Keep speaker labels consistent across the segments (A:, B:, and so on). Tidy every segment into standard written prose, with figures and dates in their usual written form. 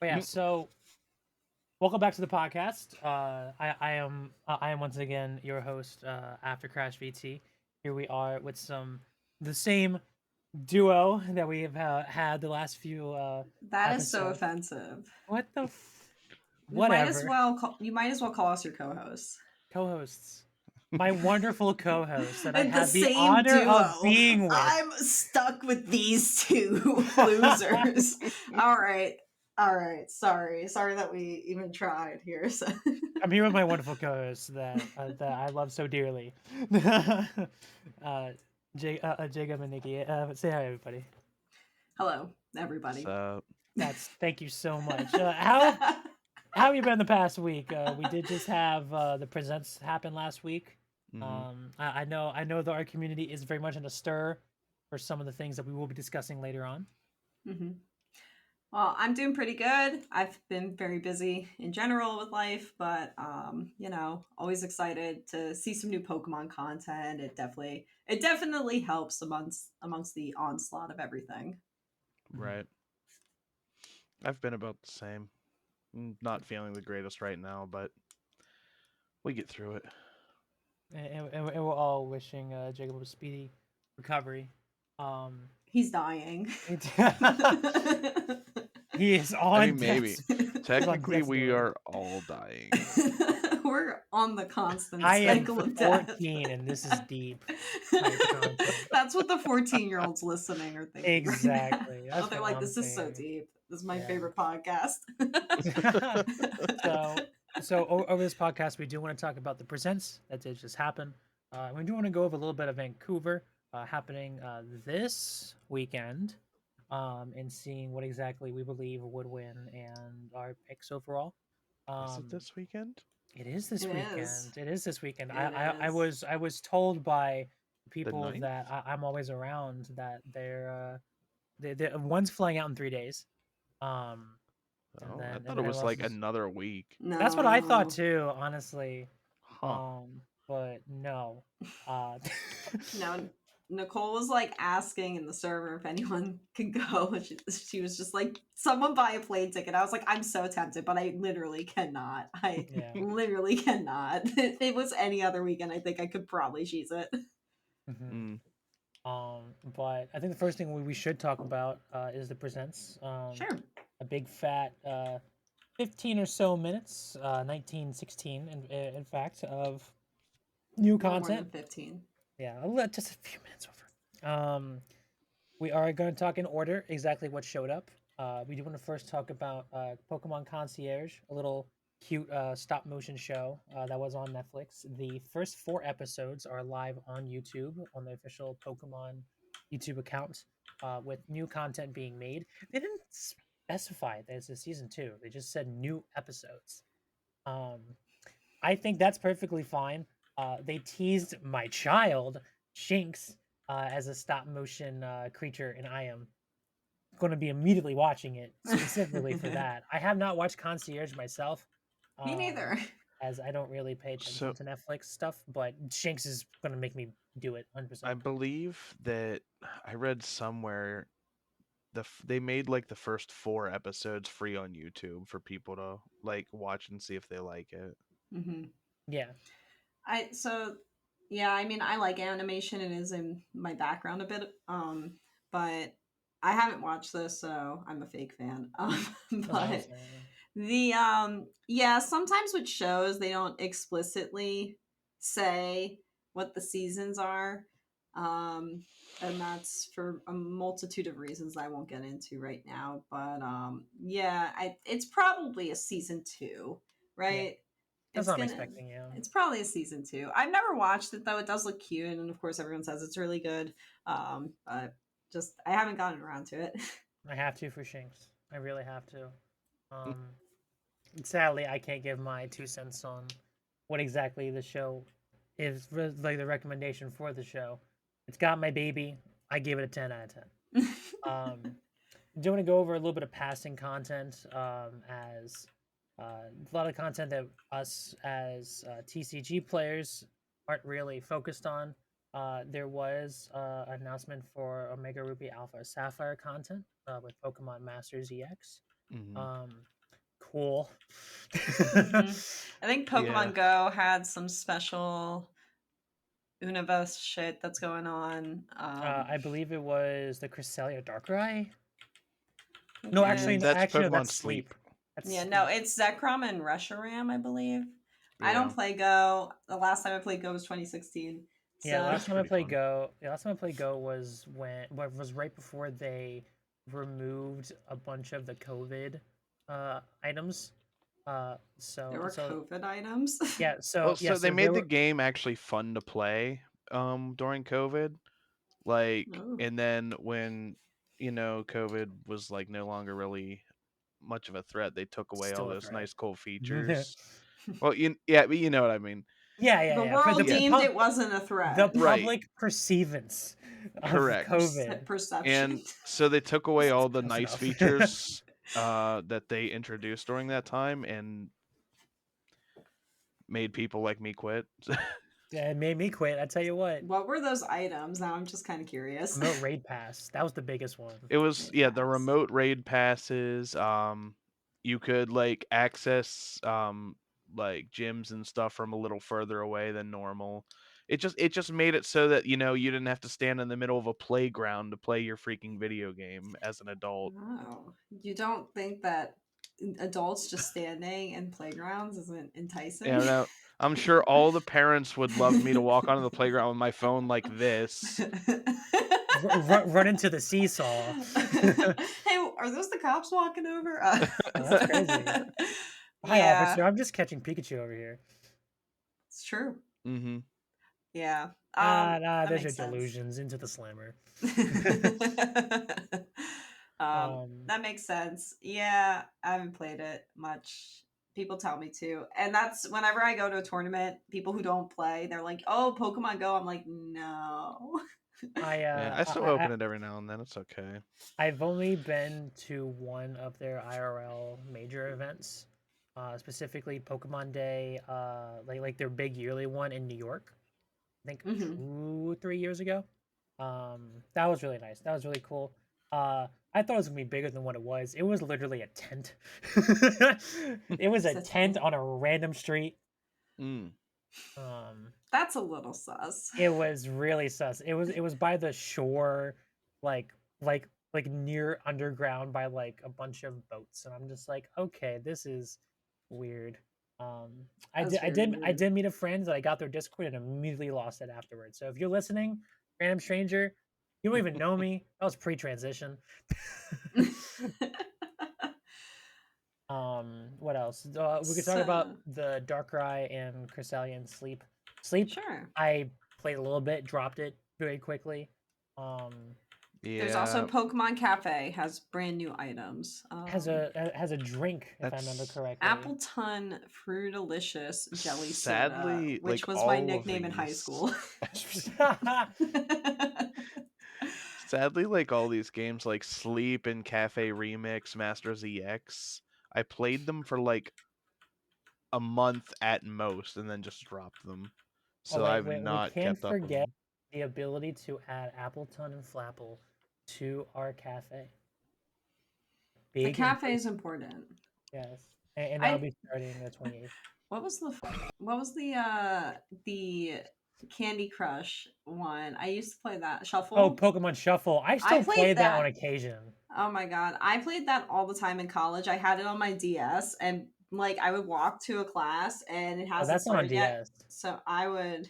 A: But yeah, so welcome back to the podcast. I am once again your host, After Crash VT. Here we are with the same duo that we have had the last few
B: That is so
A: episodes.
B: offensive.
A: What the
B: You might as
A: whatever.
B: well call us your co-hosts.
A: Co-hosts, my wonderful co-hosts that I
B: And the
A: have the
B: same
A: honor of
B: duo.
A: being with.
B: I'm stuck with these two losers. All right. All right. Sorry that we even tried here. So.
A: I'm here with my wonderful co-hosts that I love so dearly. Jacob and Nikki. Say hi, everybody.
B: Hello, everybody.
C: So
A: Thank you so much. How have you been the past week? We did just have the presents happen last week.
C: mhm.
A: I know that our community is very much in a stir for some of the things that we will be discussing later on.
B: hmm Well, I'm doing pretty good. I've been very busy in general with life, but always excited to see some new Pokemon content. It definitely helps amongst the onslaught of everything.
A: Mhm.
C: Right. I've been about the same. Not feeling the greatest right now, but we get through it.
A: And we're all wishing Jacob a speedy recovery. Um,
B: He's dying.
A: he is
C: I
A: on
C: mean, maybe.
A: death's he's on
C: Technically,
A: death's
C: we
A: door.
C: are all dying.
B: We're on the constant
A: I am
B: cycle of death.
A: 14 and this is deep type content.
B: That's what the 14-year-olds listening are thinking right now.
A: Exactly.
B: Oh,
A: That's
B: they're
A: what
B: like,
A: I'm
B: this is so
A: thinking.
B: deep. This is my
A: Yeah.
B: favorite podcast.
A: so over this podcast, we do want to talk about the presents that did just happen. We do want to go over a little bit of Vancouver happening this weekend, and seeing what exactly we believe would win and our picks overall.
C: Is it
A: Um,
C: this weekend?
A: it is this
B: It is.
A: weekend. It is this weekend.
B: It is.
A: I was told by
C: The
A: people
C: ninth?
A: that I'm always around that one's flying out in 3 days. Um, and
C: Oh, I
A: then
C: thought it
A: everyone
C: was
A: else
C: like
A: is.
C: another week.
A: That's what I thought
B: No.
A: too, honestly.
C: Huh.
A: But no. Uh,
B: No. Nicole was like asking in the server if anyone could go. She was just like, someone buy a plane ticket. I was like, I'm so tempted, but I literally cannot. I
A: yeah.
B: literally cannot. If it was any other weekend, I think I could probably cheese it.
A: hmm
C: Mm.
A: But I think the first thing we should talk about is the presents.
B: Sure.
A: A big fat 15 or so minutes, 1916 in fact, of new
B: Little more than
A: content.
B: 15.
A: Yeah, just a few minutes over. We are going to talk in order exactly what showed up. We do want to first talk about Pokemon Concierge, a little cute stop motion show that was on Netflix. The first 4 episodes are live on YouTube on the official Pokemon YouTube account, with new content being made. They didn't specify that it's a season 2. They just said new episodes. Um, I think that's perfectly fine. They teased my child, Shinx, as a stop motion creature, and I am going to be immediately watching it specifically for that. I have not watched Concierge myself,
B: Me
A: um,
B: neither.
A: as I don't really pay attention
C: So
A: to Netflix stuff, but Shinx is going to make me do it 100%.
C: I believe that I read somewhere they made like the first 4 episodes free on YouTube for people to like watch and see if they like it.
B: hmm
A: Yeah.
B: Yeah, I mean, I like animation. It is in my background a bit. But I haven't watched this, so I'm a fake fan.
A: That's what I'm
B: But
A: saying.
B: yeah, sometimes with shows they don't explicitly say what the seasons are. Um, and that's for a multitude of reasons I won't get into right now. But yeah, it's probably a season 2,
A: Yeah.
B: right?
A: That's
B: It's
A: what I'm
B: gonna
A: expecting, yeah.
B: it's probably a season 2. I've never watched it though. It does look cute, and of course everyone says it's really good. But just I haven't gotten around to it.
A: I have to for Shinx. I really have to. Um, Sadly, I can't give my 2 cents on what exactly the show is, like the recommendation for the show. It's got my baby. I give it a 10 out of 10. Do you want to go over a little bit of passing content, as a lot of content that us as TCG players aren't really focused on. There was an announcement for Omega Ruby Alpha Sapphire content with Pokemon Masters EX.
C: Mhm.
A: Cool.
B: I think
C: Yeah.
B: Pokemon Go had some special Universe shit that's going on.
A: I believe it was the Cresselia Darkrai. No,
B: And
C: That's
A: actually, no,
C: Pokemon
A: that's
C: Sleep.
A: Sleep. That's
B: yeah, no,
A: Sleep.
B: it's Zekrom and Reshiram, I believe. I
C: Yeah.
B: don't play Go. The last time I played Go was 2016.
A: Yeah,
B: So
C: It's pretty fun.
A: Last time I played Go was was right before they removed a bunch of the COVID items.
B: there were COVID items.
A: Yeah,
C: Well,
A: yeah,
C: so they
A: so there
C: made the
A: were
C: game actually fun to play during COVID. Like,
B: Oh.
C: and then when, COVID was like no longer really much of a threat, they took away all
A: still a
C: those
A: threat.
C: nice cool
A: Yeah,
C: features. Well, yeah, but you know what I mean.
A: yeah,
B: The
A: yeah.
B: world
C: Yeah.
B: deemed it wasn't a
A: The
B: threat.
C: Right.
A: public perceivance of
C: Correct.
A: COVID.
B: Perception.
C: And so they took away all the
A: Close
C: nice
A: enough.
C: features that they introduced during that time and made people like me quit.
A: Yeah, it made me quit. I tell you what.
B: What were those items? Now I'm just kind of curious.
A: Remote raid pass. That was the biggest one.
C: It was,
B: Raid
C: yeah, the
B: pass.
C: remote raid passes. You could like access like gyms and stuff from a little further away than normal. It just made it so that you didn't have to stand in the middle of a playground to play your freaking video game as an adult.
B: Oh, you don't think that adults just standing in playgrounds isn't enticing?
C: And I'm sure all the parents would love me to walk onto the playground with my phone like this.
A: Run into the seesaw.
B: Hey, are those the cops walking over?
A: Oh, that's crazy. Hi,
B: Yeah,
A: officer. I'm just catching Pikachu over here.
B: it's true.
C: Mm-hmm.
B: Yeah,
A: Nah,
B: that
A: there's your
B: makes sense.
A: delusions into the slammer.
B: That makes sense. Yeah, I haven't played it much. People tell me to. And that's whenever I go to a tournament, people who don't play, they're like, "Oh, Pokemon Go." I'm like, "No."
C: Yeah, I still open it every now and then. It's okay.
A: I've only been to one of their IRL major events, specifically Pokemon Day, like their big yearly one in New York. I think
B: Mhm.
A: 2, 3 years ago. That was really nice. That was really cool. I thought it was gonna be bigger than what it was. It was literally a tent. It was a
B: It's a
A: tent
B: 10.
A: on a random street.
C: Mm.
B: That's a little sus.
A: It was really sus. It was by the shore, like like near underground by like a bunch of boats, and I'm just like, okay, this is weird. I
B: That's
A: did I
B: very
A: did I
B: weird.
A: did meet a friend that I got their Discord and immediately lost it afterwards. So if you're listening, random stranger, you don't even know me. That was pre-transition. What else? We could talk about
B: So,
A: the Darkrai and Cresselia Sleep. Sleep,
B: sure.
A: I played a little bit, dropped it very quickly. Um,
B: There's also
C: Yeah,
B: Pokemon Cafe has brand new items.
A: has a drink, if I remember
C: that's
A: correctly.
B: Appleton Fruitalicious Jelly Soda,
C: sadly like
B: which was my
C: all of
B: nickname in high
C: these.
B: school.
C: Sadly, like all these games like Sleep and Cafe Remix, Masters EX, I played them for like a month at most and then just dropped them.
A: Oh
C: So
A: wait,
C: I've
A: wait, we
C: not
A: can't
C: kept up with
A: forget
C: them.
A: the ability to add Appleton and Flapple to our cafe.
B: The
A: Big
B: cafe
A: important,
B: is important.
A: yes, and that'll
B: I
A: be starting the 28th.
B: what was the Candy Crush one? I used to play that.
A: Oh,
B: Shuffle.
A: Pokemon Shuffle. I
B: I
A: still play
B: played
A: that on
B: that.
A: occasion.
B: Oh my god. I played that all the time in college. I had it on my DS and like I would walk to a class and it
A: Oh,
B: hasn't
A: that's not on
B: started yet.
A: DS.
B: So I would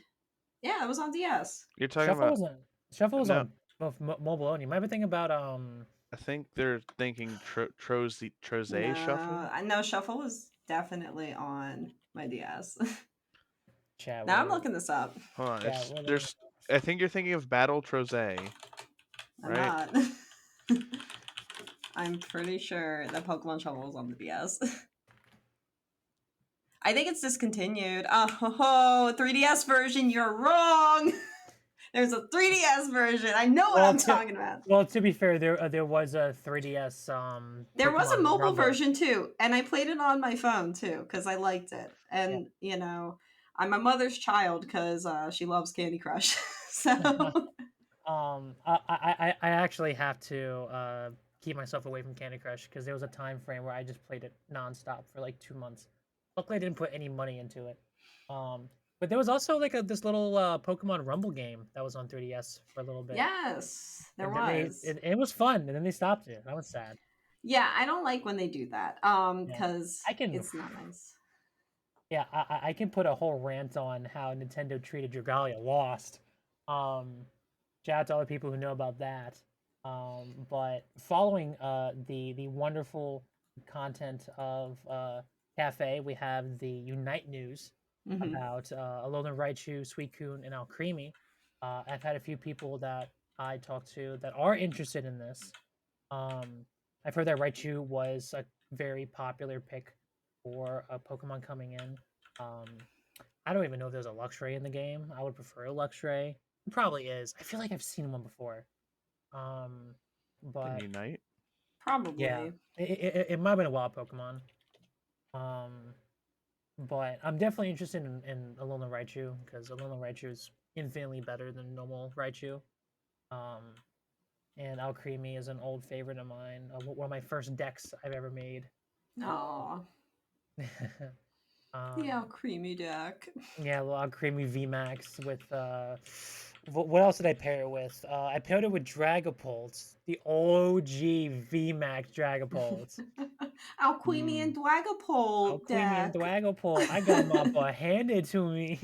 B: yeah, it was on DS.
C: You're talking
A: Shuffle
C: about
A: wasn't. Shuffle was
C: no,
A: on both mobile only. Might be thinking about
C: I think they're thinking Troze
B: No,
C: Shuffle.
B: I know Shuffle was definitely on my DS.
A: chat.
B: Now I'm looking this up.
C: Hold on,
A: Yeah,
C: it's
A: we're looking.
C: there's I think you're thinking of Battle Troze,
B: I'm
C: right?
B: not. I'm pretty sure that Pokemon Shuffle was on the DS. I think it's discontinued. Oh, 3DS version, you're wrong. There's a 3DS version. I know what I'm talking about.
A: Well, to be fair, there was a 3DS
B: There was a
A: Pokemon
B: mobile
A: Rumble.
B: version too, and I played it on my phone too because I liked it.
A: Yeah.
B: And you know, I'm my mother's child because she loves Candy Crush. So
A: I actually have to keep myself away from Candy Crush because there was a time frame where I just played it nonstop for like 2 months. Luckily, I didn't put any money into it. But there was also like this little Pokemon Rumble game that was on 3DS for a little bit,
B: Yes, there
A: and then
B: was.
A: it was fun, and then they stopped it. I was sad.
B: Yeah, I don't like when they do that.
A: Yeah,
B: Because
A: I can.
B: it's not nice.
A: Yeah, I can put a whole rant on how Nintendo treated Dragalia Lost. Um, Shout out to all the people who know about that. But following the wonderful content of Cafe, we have the Unite news
B: Hmm.
A: about Alolan Raichu, Suicune, and Alcremie. I've had a few people that I talked to that are interested in this. I've heard that Raichu was a very popular pick for a Pokemon coming in. Um, I don't even know if there's a Luxray in the game. I would prefer a Luxray. It probably is. I feel like I've seen one before. Um,
C: In
A: but
C: Unite.
A: yeah,
B: Probably.
A: it might have been a wild Pokemon. Um, but I'm definitely interested in Alolan Raichu because Alolan Raichu is infinitely better than normal Raichu. Um, and Alcremie is an old favorite of mine. One of my first decks I've ever made.
B: Aw,
A: um,
B: yeah, creamy deck.
A: yeah, little Alcremie VMAX with what else did I pair it with? I paired it with Dragapult, the OG VMAX Dragapult.
B: Alquimi
C: Mm.
B: and Dwagapult
A: Alcremie and
B: deck.
A: Dragapult. I got my butt handed to me.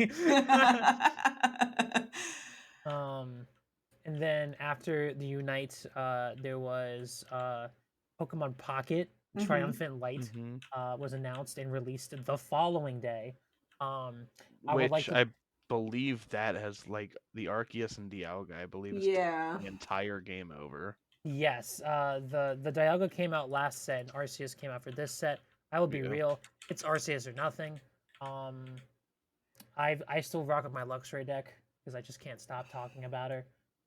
A: um, and then after the Unite, there was Pokemon Pocket
B: Hmm.
A: Triumphant Light
C: Hmm.
A: was announced and released the following day. Um, I would like
C: Which
A: to
C: I believe that has like the Arceus and Dialga, I believe, is
B: Yeah.
C: the entire game over.
A: Yes, the Dialga came out last set, and Arceus came out for this set. I will be
C: Yeah.
A: real, it's Arceus or nothing. Um, I still rock with my Luxray deck because I just can't stop talking about her.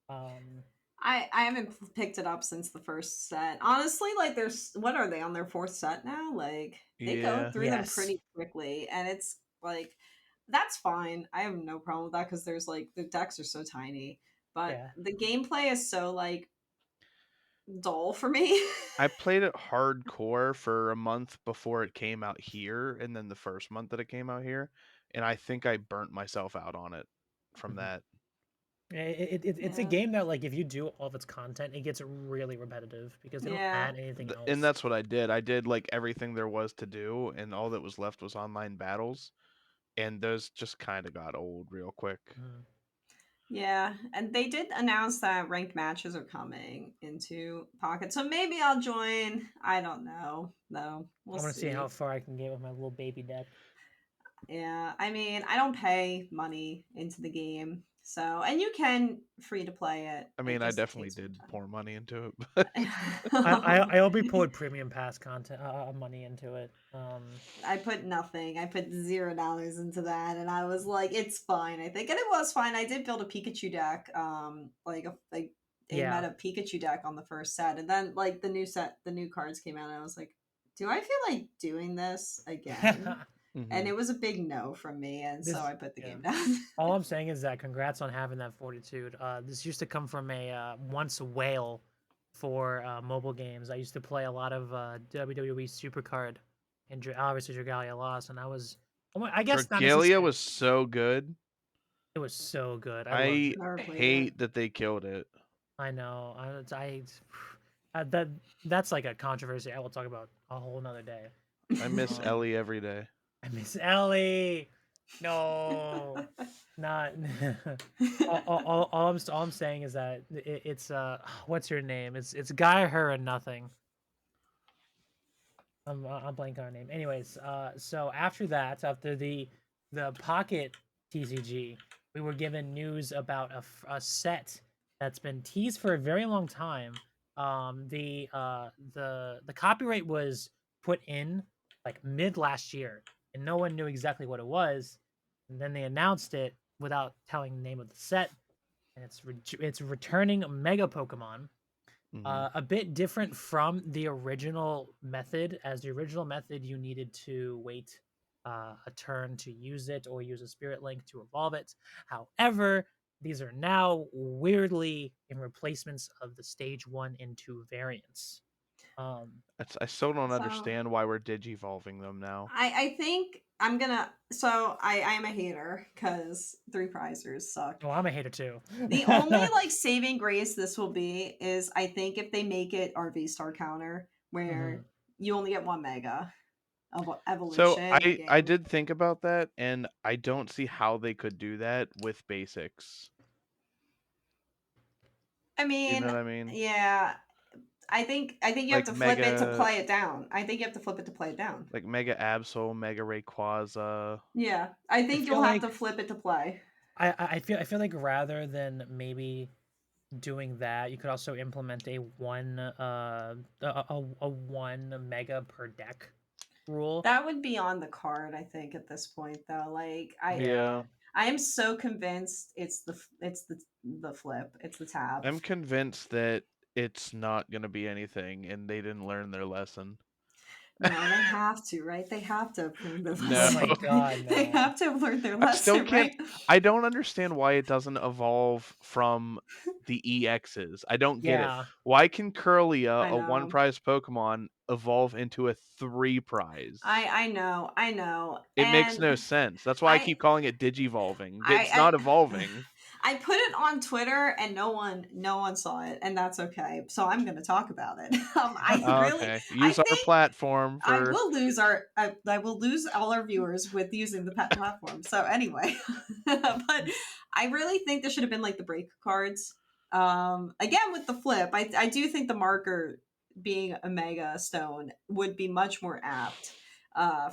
A: Um,
B: I haven't picked it up since the first set. Honestly, like there's what are they on their fourth set now? Like they go
C: Yeah.
B: through them
A: yes,
B: pretty quickly, and it's like that's fine. I have no problem with that because there's like the decks are so tiny, but
A: yeah,
B: the gameplay is so like dull for me.
C: I played it hardcore for a month before it came out here, and then the first month that it came out here, and I think I burnt myself out on it from
A: mhm.
C: that.
A: It's a
B: Yeah,
A: game that like if you do all of its content, it gets really repetitive because they don't
B: yeah.
A: add anything
C: And
A: else.
C: that's what I did. I did like everything there was to do, and all that was left was online battles, and those just kind of got old real quick.
A: Mhm.
B: Yeah, and they did announce that ranked matches are coming into Pocket, so maybe I'll join. I don't know, though.
A: I
B: We'll
A: want to see how
B: see.
A: far I can get with my little baby deck.
B: Yeah, I mean, I don't pay money into the game, so and you can free to play it.
C: I
B: It
C: mean, I
B: just
C: definitely
B: takes some
C: did
B: time.
C: pour money into it, but
A: I'll be pulling premium pass content money into it.
B: I put nothing. I put $0 into that, and I was like, "It's fine." I think, and it was fine. I did build a Pikachu deck, like a
A: Yeah.
B: meta Pikachu deck on the first set, and then like the new set, the new cards came out, and I was like, "Do I feel like doing this again?" And
C: Mhm.
B: it was a big no from me, and so
A: This
B: I put the
A: yeah.
B: game down.
A: All I'm saying is that congrats on having that fortitude. This used to come from a once whale for mobile games. I used to play a lot of WWE Supercard, and obviously Dragalia lost, and I guess not
C: Dragalia
A: necessarily.
C: was so good.
A: It was so good. I loved
C: I
A: it.
B: Never played it.
C: hate that they killed it.
A: I know. That that's like a controversy I will talk about a whole nother day.
C: I miss
A: Um,
C: Ellie every day.
A: I miss Ellie. No, not. All I'm saying is that it's what's her name? It's Guy, her, and nothing. I'm blanking on her name. Anyways, so after that, after the Pocket TCG, we were given news about a set that's been teased for a very long time. The copyright was put in like mid last year, and no one knew exactly what it was. And then they announced it without telling the name of the set, and it's returning Mega Pokemon,
C: Hmm.
A: a bit different from the original method. As the original method, you needed to wait a turn to use it or use a spirit link to evolve it. However, these are now weirdly in replacements of the stage 1 and 2 variants.
C: I still don't
B: So
C: understand why we're digivolving them now.
B: I think I'm gonna. So I am a hater because 3 prizers suck.
A: Oh, I'm a hater too.
B: The only like saving grace this will be is I think if they make it our V star counter where
A: Mhm.
B: you only get 1 mega of
C: So
B: evolution in
C: I
B: game.
C: did think about that, and I don't see how they could do that with basics.
B: I
C: You know
B: mean,
C: what I mean?
B: yeah, I think you have
C: Like
B: to flip it to
C: Mega,
B: play it down. I think you have to flip it to play it down.
C: like Mega Absol, Mega Rayquaza.
B: Yeah, I
A: I
B: think
A: feel
B: you'll have
A: like
B: to flip it to play.
A: I feel like rather than maybe doing that, you could also implement a a 1 mega per deck rule.
B: That would be on the card, I think, at this point, though. Like,
A: Yeah.
C: Yeah,
B: I am so convinced it's the flip, it's the tab.
C: I'm convinced that it's not gonna be anything, and they didn't learn their lesson.
B: No, they have to, right? They have to have learned their
C: No.
A: Oh my
B: lesson, right?
A: god,
B: They
A: no.
B: have to have learned their
C: I still
B: lesson,
C: can't.
B: right?
C: I don't understand why it doesn't evolve from the EXs. I don't get it.
A: Yeah.
C: Why can Curlia,
B: I
C: a one
B: know.
C: prize Pokemon, evolve into a 3 prize?
B: I know.
C: It makes
B: And
C: no sense. That's why I
B: I
C: keep calling it digivolving. It's
B: I
C: not evolving.
B: I put it on Twitter and no one saw it, and that's okay. So I'm going to talk about it.
C: Oh, okay.
B: I
C: Use our
B: think
C: platform
B: I
C: for.
B: will lose I will lose all our viewers with using the pet platform. So anyway, but I really think there should have been like the break cards. Again with the flip, I do think the marker being a mega stone would be much more apt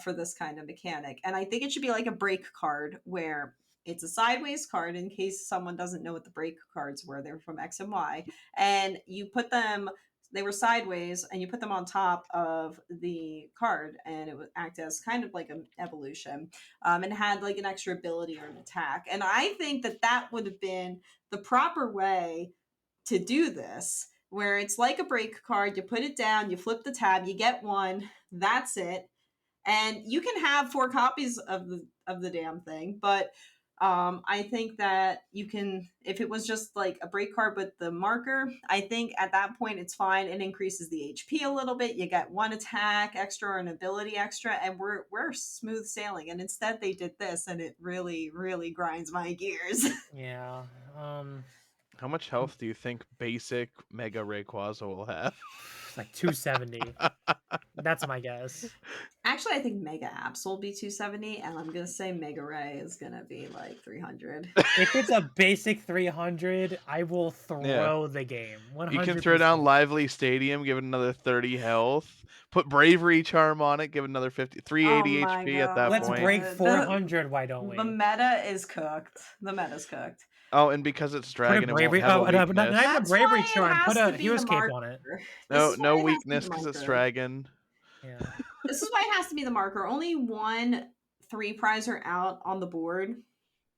B: for this kind of mechanic, and I think it should be like a break card where it's a sideways card in case someone doesn't know what the break cards were. They're from X and Y, and you put them, they were sideways, and you put them on top of the card, and it would act as kind of like an evolution, and had like an extra ability or an attack. And I think that would have been the proper way to do this, where it's like a break card. You put it down, you flip the tab, you get one, that's it, and you can have 4 copies of the damn thing. But I think that you can, if it was just like a break card with the marker, I think at that point it's fine. It increases the HP a little bit. You get 1 attack extra or an ability extra, and we're smooth sailing. And instead they did this, and it really really grinds my gears.
A: Yeah.
C: How much health do you think basic Mega Rayquaza will have?
A: Like 270. That's my guess.
B: Actually, I think Mega Apps will be 270, and I'm gonna say Mega Ray is gonna be like 300.
A: If it's a basic 300, I will
C: Yeah.
A: throw the game.
C: You can throw down
A: 100%.
C: Lively Stadium, give it another 30 health. Put Bravery Charm on it, give it another 50,
B: Oh
C: 380
B: my
C: HP at that
A: Let's
C: point.
A: break
B: god.
A: 400, why don't
B: The
A: we?
B: meta is cooked. The meta's cooked.
C: Oh, and because it's
A: Put a
C: Dragon, it won't
A: bravery.
C: have a
A: Oh, no, not
C: weakness.
A: even a
B: That's
A: bravery
B: why it
A: charm. Put
B: has
A: a
B: to be
A: hero's
B: the
A: cape
B: marker.
A: on it.
B: This
C: No,
B: is
C: no
B: why it has to be
C: weakness
B: the
C: because it's
B: marker.
C: Dragon.
A: Yeah.
B: This is why it has to be the marker. Only one 3 prizer out on the board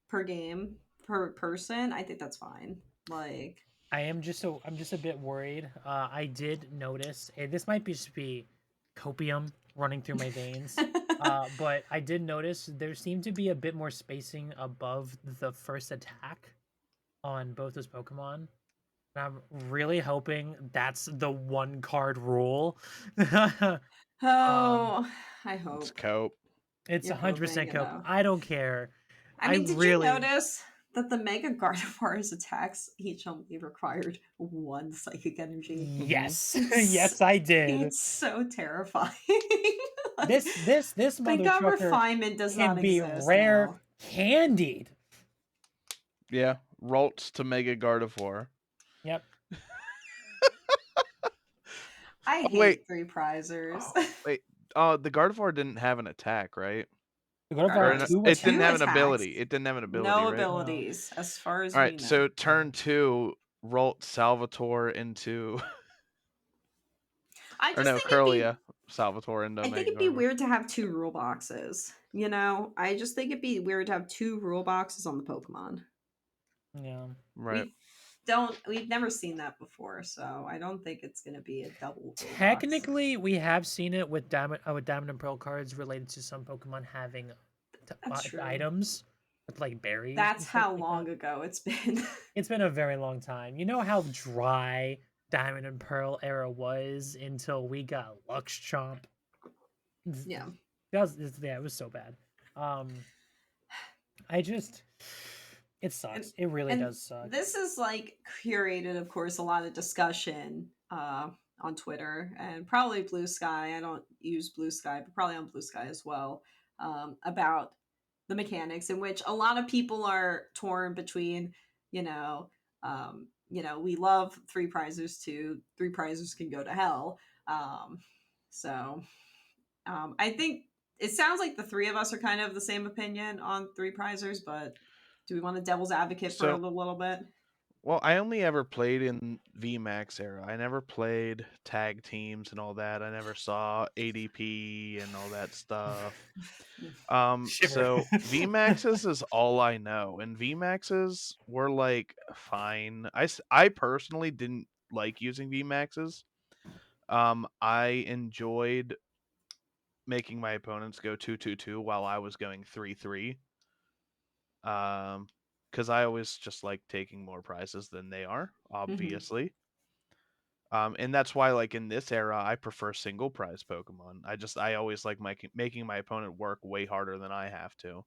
B: per game per person. I think that's fine. Like
A: I'm just a bit worried. I did notice, and this might just be copium running through my veins. But I did notice there seemed to be a bit more spacing above the first attack on both those Pokemon. And I'm really hoping that's the 1 card rule. um,
B: oh, I
C: It's
B: hope
C: Cope.
A: it's
B: you're hoping,
A: 100%
B: you
A: cope.
B: know.
A: I don't care.
B: I
A: I
B: mean, did you
A: really
B: notice that the Mega Gardevoir's attacks each only required 1 psychic energy?
C: Mm-hmm.
A: yes,
B: It's
A: yes I did.
B: it's so terrifying. Like,
A: This
B: Big Dog
A: motherfucker
B: refinement does
A: can
B: not
A: be
B: exist
A: rare
B: now.
A: candied.
C: Yeah, Ralts to Mega Gardevoir.
A: Yep.
B: I
C: Oh, wait.
B: hate 3 prizers.
C: Wait. The Gardevoir didn't have an attack, right?
A: The God of
C: Or
A: War
B: Gardevoir has
A: 2
C: it didn't
B: 2
C: have an
A: attacks.
C: ability.
B: attacks.
C: It didn't have an ability,
B: No
C: right?
B: abilities, as far as
C: All
B: we
C: right, so
B: know.
C: turn 2, Ralt Salvatore into.
B: I
C: Or
B: just
C: no,
B: think it'd be
C: Curlia Salvatore into
B: I think
C: Mega
B: it'd be
C: Gardevoir.
B: weird to have 2 rule boxes. You know, I just think it'd be weird to have 2 rule boxes on the Pokemon.
A: Yeah.
C: Right.
B: We've never seen that before, so I don't think it's gonna be a double rule box.
A: Technically, we have seen it with Diamond and Pearl cards related to some Pokemon having
B: That's true.
A: items with like berries.
B: That's
A: and stuff
B: how
A: like
B: long
A: that.
B: ago it's been.
A: It's been a very long time. You know how dry Diamond and Pearl era was until we got Lux Chomp.
B: Yeah.
A: It was so bad. I just it
B: And,
A: sucks. It really
B: and
A: does suck.
B: this is like curated, of course, a lot of discussion on Twitter and probably Blue Sky. I don't use Blue Sky, but probably on Blue Sky as well, about the mechanics, in which a lot of people are torn between, you know, we love three prizers too. Three prizers can go to hell. So I think it sounds like the three of us are kind of the same opinion on three prizers, but do we want a devil's advocate for a
C: So,
B: little bit?
C: well, I only ever played in VMAX era. I never played tag teams and all that. I never saw ADP and all that stuff.
A: Shiver.
C: So VMAXs is all I know, and VMAXs were like fine. I personally didn't like using VMAXs. I enjoyed making my opponents go 2-2-2 while I was going 3-3. Because I always just like taking more prizes than they are, obviously. And that's why, like in this era, I prefer single prize Pokemon. I always like making my opponent work way harder than I have to.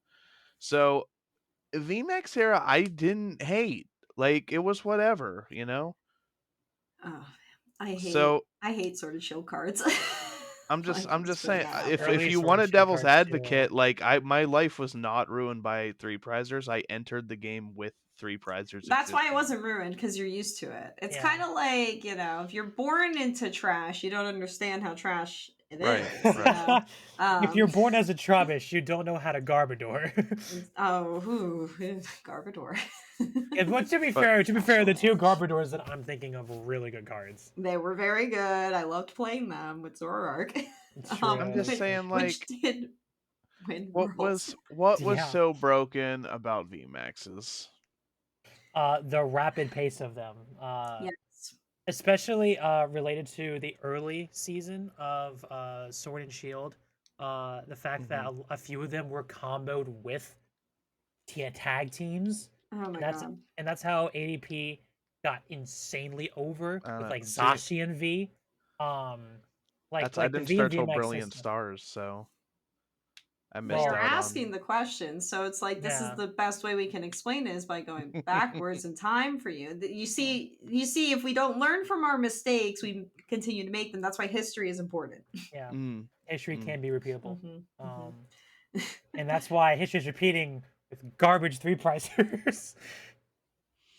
C: So VMAX era, I didn't hate. Like it was whatever, you know.
B: Oh,
C: So
B: I hate Sword and Shield cards.
C: I'm just
B: Like,
C: I'm just
B: putting
C: saying,
B: that out
C: if
B: there.
A: Early
C: you
A: Sword
C: want
A: and
C: a
A: Shield
C: devil's
A: cards too.
C: advocate, like my life was not ruined by three prizers. I entered the game with three prizers
B: That's why it
C: existing.
B: wasn't ruined, because you're used to it. It's
A: Yeah.
B: kind of like, if you're born into trash, you don't understand how trash it
C: Right,
B: is.
C: right.
A: If you're
B: Um,
A: born as a Trubbish, you don't know how to Garbodor.
B: Garbodor.
A: But to be
C: But
A: fair, the two Garbodors that I'm thinking of were really good cards.
B: They were very good. I loved playing them with Zoroark.
A: It's
C: I'm
A: true.
C: just saying,
B: which
C: like,
B: did win
C: what
B: worlds.
C: was
A: Yeah.
C: so broken about VMAXs?
A: The rapid pace of them.
B: Yes.
A: Especially related to the early season of Sword and Shield. The fact that
C: Hmm.
A: a few of them were comboed with tag teams,
B: Oh my
A: and that's
B: god.
A: and that's how ADP got insanely over
C: I don't
A: with
C: know.
A: like
C: See,
A: Zacian V. Um,
C: I
A: like the
C: didn't
A: V and
C: start till
A: VMAX
C: Brilliant
A: system.
C: Stars, so I
B: Well,
C: missed
B: you're
A: Well,
C: out on.
B: asking the question, so it's like this is
A: yeah,
B: the best way we can explain it is by going backwards in time for you. You see, if we don't learn from our mistakes, we continue to make them. That's why history is important.
A: yeah.
C: Mm,
A: History
C: mm.
A: can be repeatable.
B: hmm hmm
A: Um, and that's why history is repeating with garbage three pricers.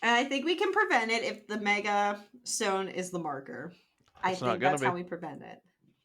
B: And I think we can prevent it if the Mega Stone is the marker. I
C: It's not
B: think
C: gonna
B: that's
C: be.
B: how we prevent it.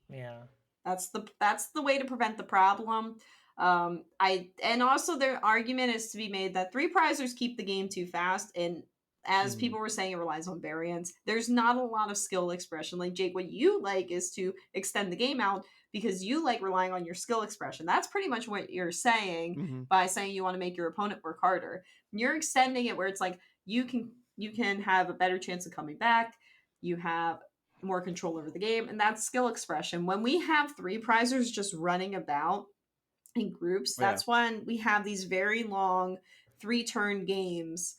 A: Yeah.
B: That's the way to prevent the problem. And also their argument is to be made that three prizers keep the game too fast, and as
C: Mhm.
B: people were saying, it relies on variance. There's not a lot of skill expression. Like Jake, what you like is to extend the game out because you like relying on your skill expression. That's pretty much what you're saying
C: Mhm.
B: by saying you want to make your opponent work harder. You're extending it where it's like you can have a better chance of coming back. You have more control over the game, and that's skill expression. When we have three prizers just running about in groups,
C: Yeah.
B: that's when we have these very long 3-turn games,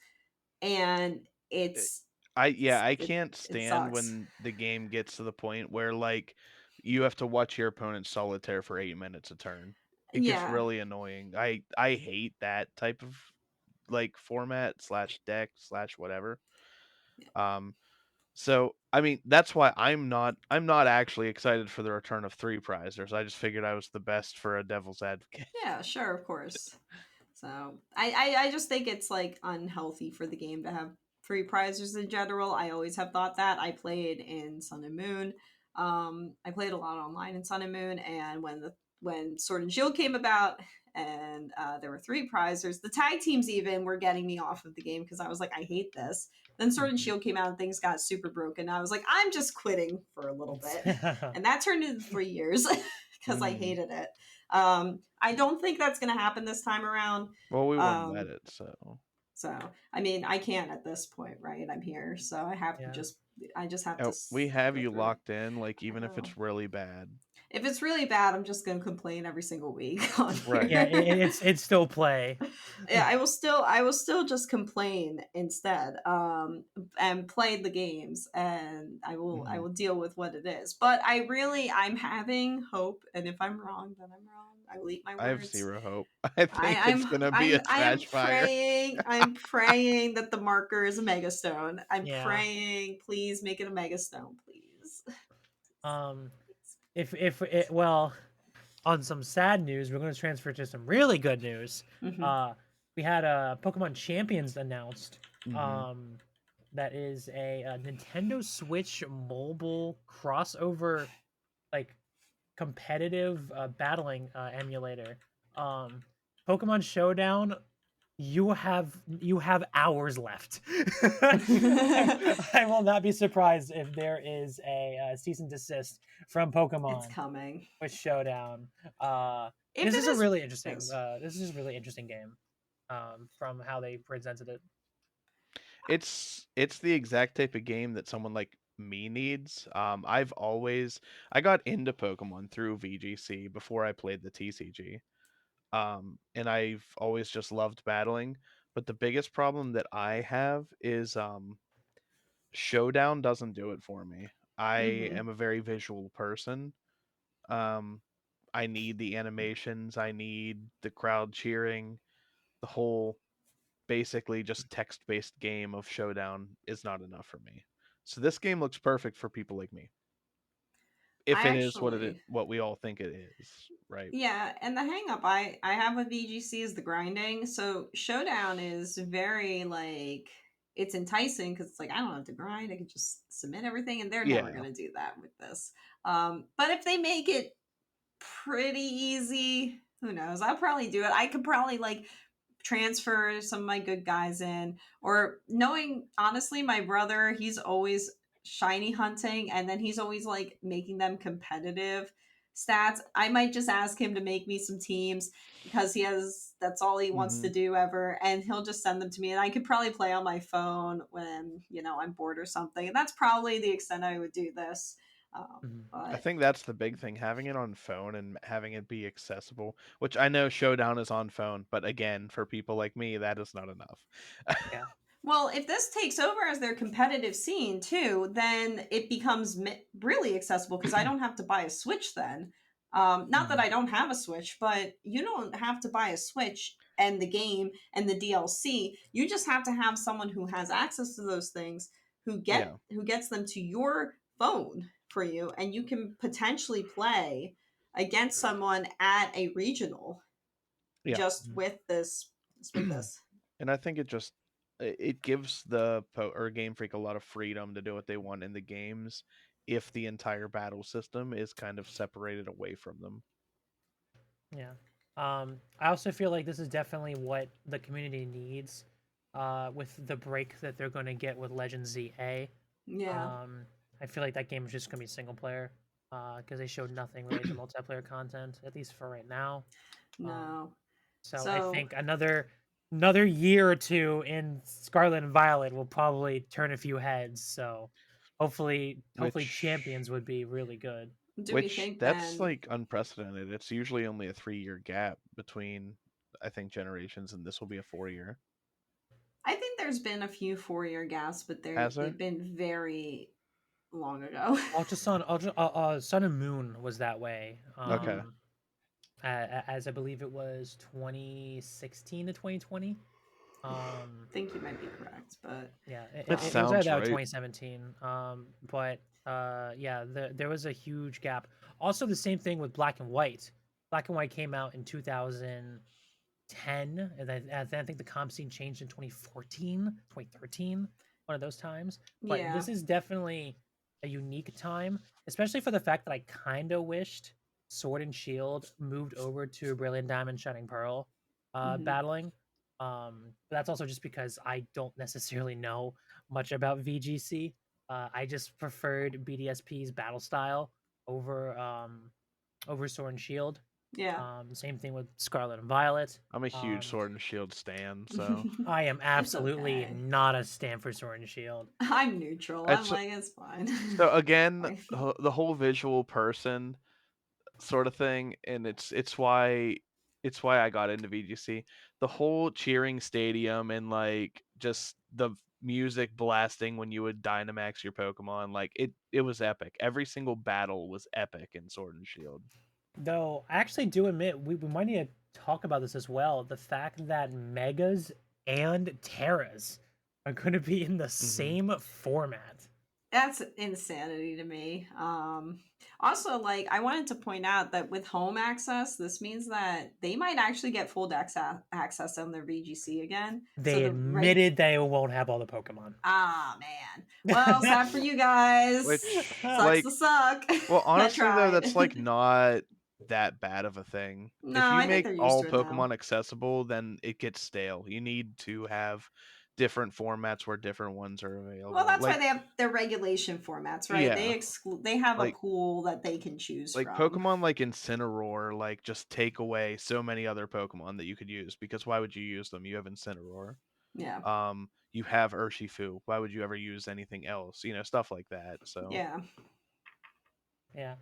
B: and
C: Eh,
B: it's
C: I
B: it,
C: can't
B: it
C: stand
B: sucks.
C: when the game gets to the point where like you have to watch your opponent solitaire for 8 minutes a turn. It gets
B: Yeah,
C: really annoying. I hate that type of like format slash deck slash whatever. Um, so I mean that's why I'm not actually excited for the return of three prizers. I just figured I was the best for a devil's advocate.
B: yeah, sure, of course. So I just think it's like unhealthy for the game to have free prizes in general. I always have thought that. I played in Sun and Moon. I played a lot online in Sun and Moon, and when Sword and Shield came about, and there were three prizers, the tag teams even were getting me off of the game because I was like, I hate this. Then Sword and
C: Mhm.
B: Shield came out and things got super broken. I was like, I'm just quitting for a little bit, and that turned into 3 years because I
C: Mm.
B: hated it. I don't think that's going to happen this time around.
C: Well, we wouldn't let
B: Um,
C: it, so
B: so I mean, I can't at this point, right? I'm here, so I have to
A: Yeah.
B: just I just have to
C: oh, we have
B: go
C: you
B: through it.
C: locked in, like
B: I
C: even if
B: know.
C: it's really bad.
B: If it's really bad, I'm just gonna complain every single week on
C: Right.
A: Yeah,
B: here.
A: it's still play.
B: Yeah, I will still just complain instead, and play the games, and I
C: Mhm.
B: will deal with what it is. But I'm having hope, and if I'm wrong, then I'm wrong. I will eat my
C: I have
B: words.
C: zero hope. I think it's gonna be a trash fire.
B: I'm praying that the marker is a megastone. I'm
A: Yeah.
B: praying, please make it a megastone, please.
A: Um, if it well, on some sad news, we're going to transfer to some really good news.
B: Hmm.
A: Uh, we had Pokemon Champions announced.
C: Mhm.
A: Um, that is a Nintendo Switch mobile crossover, like competitive battling emulator. Um, Pokemon Showdown, you have hours left. I will not be surprised if there is a cease and desist from
B: It's
A: Pokemon
B: coming.
A: with Showdown. Uh,
B: If
A: this
B: it
A: is a
B: is,
A: really interesting.
B: yes.
A: This is a really interesting game. From how they presented it.
C: It's the exact type of game that someone like me needs. I got into Pokemon through VGC before I played the TCG. And I've always just loved battling. But the biggest problem that I have is Showdown doesn't do it for me. I
B: Hmm.
C: am a very visual person. Um, I need the animations, I need the crowd cheering, the whole basically just text-based game of Showdown is not enough for me. So this game looks perfect for people like me. If
B: I
C: it is
B: actually,
C: what we all think it is, right?
B: yeah, and the hang up I have with VGC is the grinding. So Showdown is very like it's enticing because it's like I don't have to grind. I can just submit everything, and they're never
C: Yeah.
B: gonna do that with this. But if they make it pretty easy, who knows? I'll probably do it. I could probably like transfer some of my good guys in, or knowing honestly my brother, he's always shiny hunting, and then he's always like making them competitive stats. I might just ask him to make me some teams because that's all he wants to
C: Mhm.
B: do ever, and he'll just send them to me, and I could probably play on my phone when I'm bored or something, and that's probably the extent I would do this.
A: Mhm.
C: I
B: But
C: think that's the big thing, having it on phone and having it be accessible, which I know Showdown is on phone, but again, for people like me, that is not enough.
A: Yeah.
B: well, if this takes over as their competitive scene too, then it becomes really accessible because I don't have to buy a Switch then. Not that
A: Mhm.
B: I don't have a Switch, but you don't have to buy a Switch and the game and the DLC. You just have to have someone who has access to those things
C: Yeah.
B: who gets them to your phone for you, and you can potentially play against someone at a regional
C: Yeah.
B: just with this. Just with
A: Mhm.
B: this.
C: And I think it gives the or Game Freak a lot of freedom to do what they want in the games if the entire battle system is kind of separated away from them.
A: Yeah. I also feel like this is definitely what the community needs. With the break that they're going to get with Legend ZA.
B: Yeah.
A: Um, I feel like that game is just going to be single player. Because they showed nothing related to multiplayer content, at least for right now. Um,
B: No.
A: so I
B: So
A: think another year or two in Scarlet and Violet will probably turn a few heads. So hopefully
C: Which
A: Champions would be really good.
B: do we think
C: that's
B: then?
C: like unprecedented. It's usually only a 3-year gap between I think generations, and this will be a 4-year.
B: I think there's been a few 4-year gaps, but
C: Has
B: they've
C: there?
B: been very long ago.
A: Sun and Moon was that way.
C: Okay.
A: As I believe it was 2016 to 2020.
B: I think you might be correct, but
A: Yeah,
C: It
A: it was either
C: sounds
A: that or
C: right.
A: 2017. But yeah, there was a huge gap. Also, the same thing with Black and White. Black and White came out in 2010, and then I think the comp scene changed in 2014, 2013, one of those times. But
B: yeah.
A: this is definitely a unique time, especially for the fact that I kind of wished Sword and Shield moved over to Brilliant Diamond, Shining Pearl,
B: Hmm.
A: battling. But that's also just because I don't necessarily know much about VGC. I just preferred BDSP's battle style over over Sword and Shield.
B: Yeah.
A: Same thing with Scarlet and Violet.
C: I'm a huge
A: Um,
C: Sword and Shield stan, so
A: I am
B: It's
A: absolutely
B: okay.
A: not a Stanford Sword and Shield.
B: I'm neutral. I'm
C: it's
B: like it's fine.
C: so
B: It's
C: again,
B: fine.
C: the whole visual person. sort of thing, and it's why I got into VGC. The whole cheering stadium and like just the music blasting when you would Dynamax your Pokemon, like it was epic. Every single battle was epic in Sword and Shield.
A: Though I actually do admit we might need to talk about this as well. The fact that Megas and Terras are going to be in the same format.
B: That's insanity to me. Also, like, I wanted to point out that with home access, this means that they might actually get full access on their VGC again.
A: They admitted they won't have all the Pokemon.
B: Ah, man. Well, sad for you guys.
C: Which,
B: Sucks
C: like,
B: to suck.
C: well, honestly though,
B: tried.
C: that's like not that bad of a thing.
B: No,
C: If you
B: I think
C: make
B: they're used
C: all
B: to it now.
C: Pokemon accessible, then it gets stale. You need to have different formats where different ones are available.
B: Well, that's
C: like,
B: why they have their regulation formats, right?
C: Yeah.
B: They have
C: Like-
B: a pool that they can choose
C: like
B: from.
C: Pokemon like Incineroar, like just take away so many other Pokemon that you could use, because why would you use them? You have Incineroar.
B: Yeah.
C: You have Urshifu. Why would you ever use anything else? You know, stuff like that. So
B: Yeah.
A: Yeah.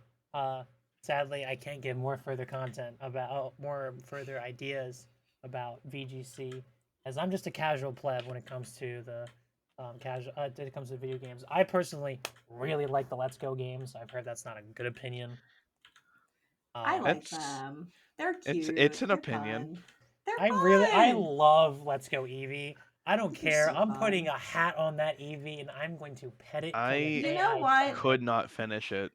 A: Sadly, I can't give more further content about more further ideas about VGC, as I'm just a casual pleb when it comes to the when it comes to video games. I personally really like the Let's Go games. I've heard that's not a good opinion.
B: I like
C: It's-
B: them. They're cute.
C: it's an
B: They're
C: opinion.
B: fun. They're
A: I
B: fun.
A: love Let's Go Eevee. I don't
B: They're
A: care.
B: so
A: I'm putting
B: fun.
A: a hat on that Eevee and I'm going to pet it. till the
C: I
A: day
B: You know
A: I
B: what?
A: die.
C: could not finish it.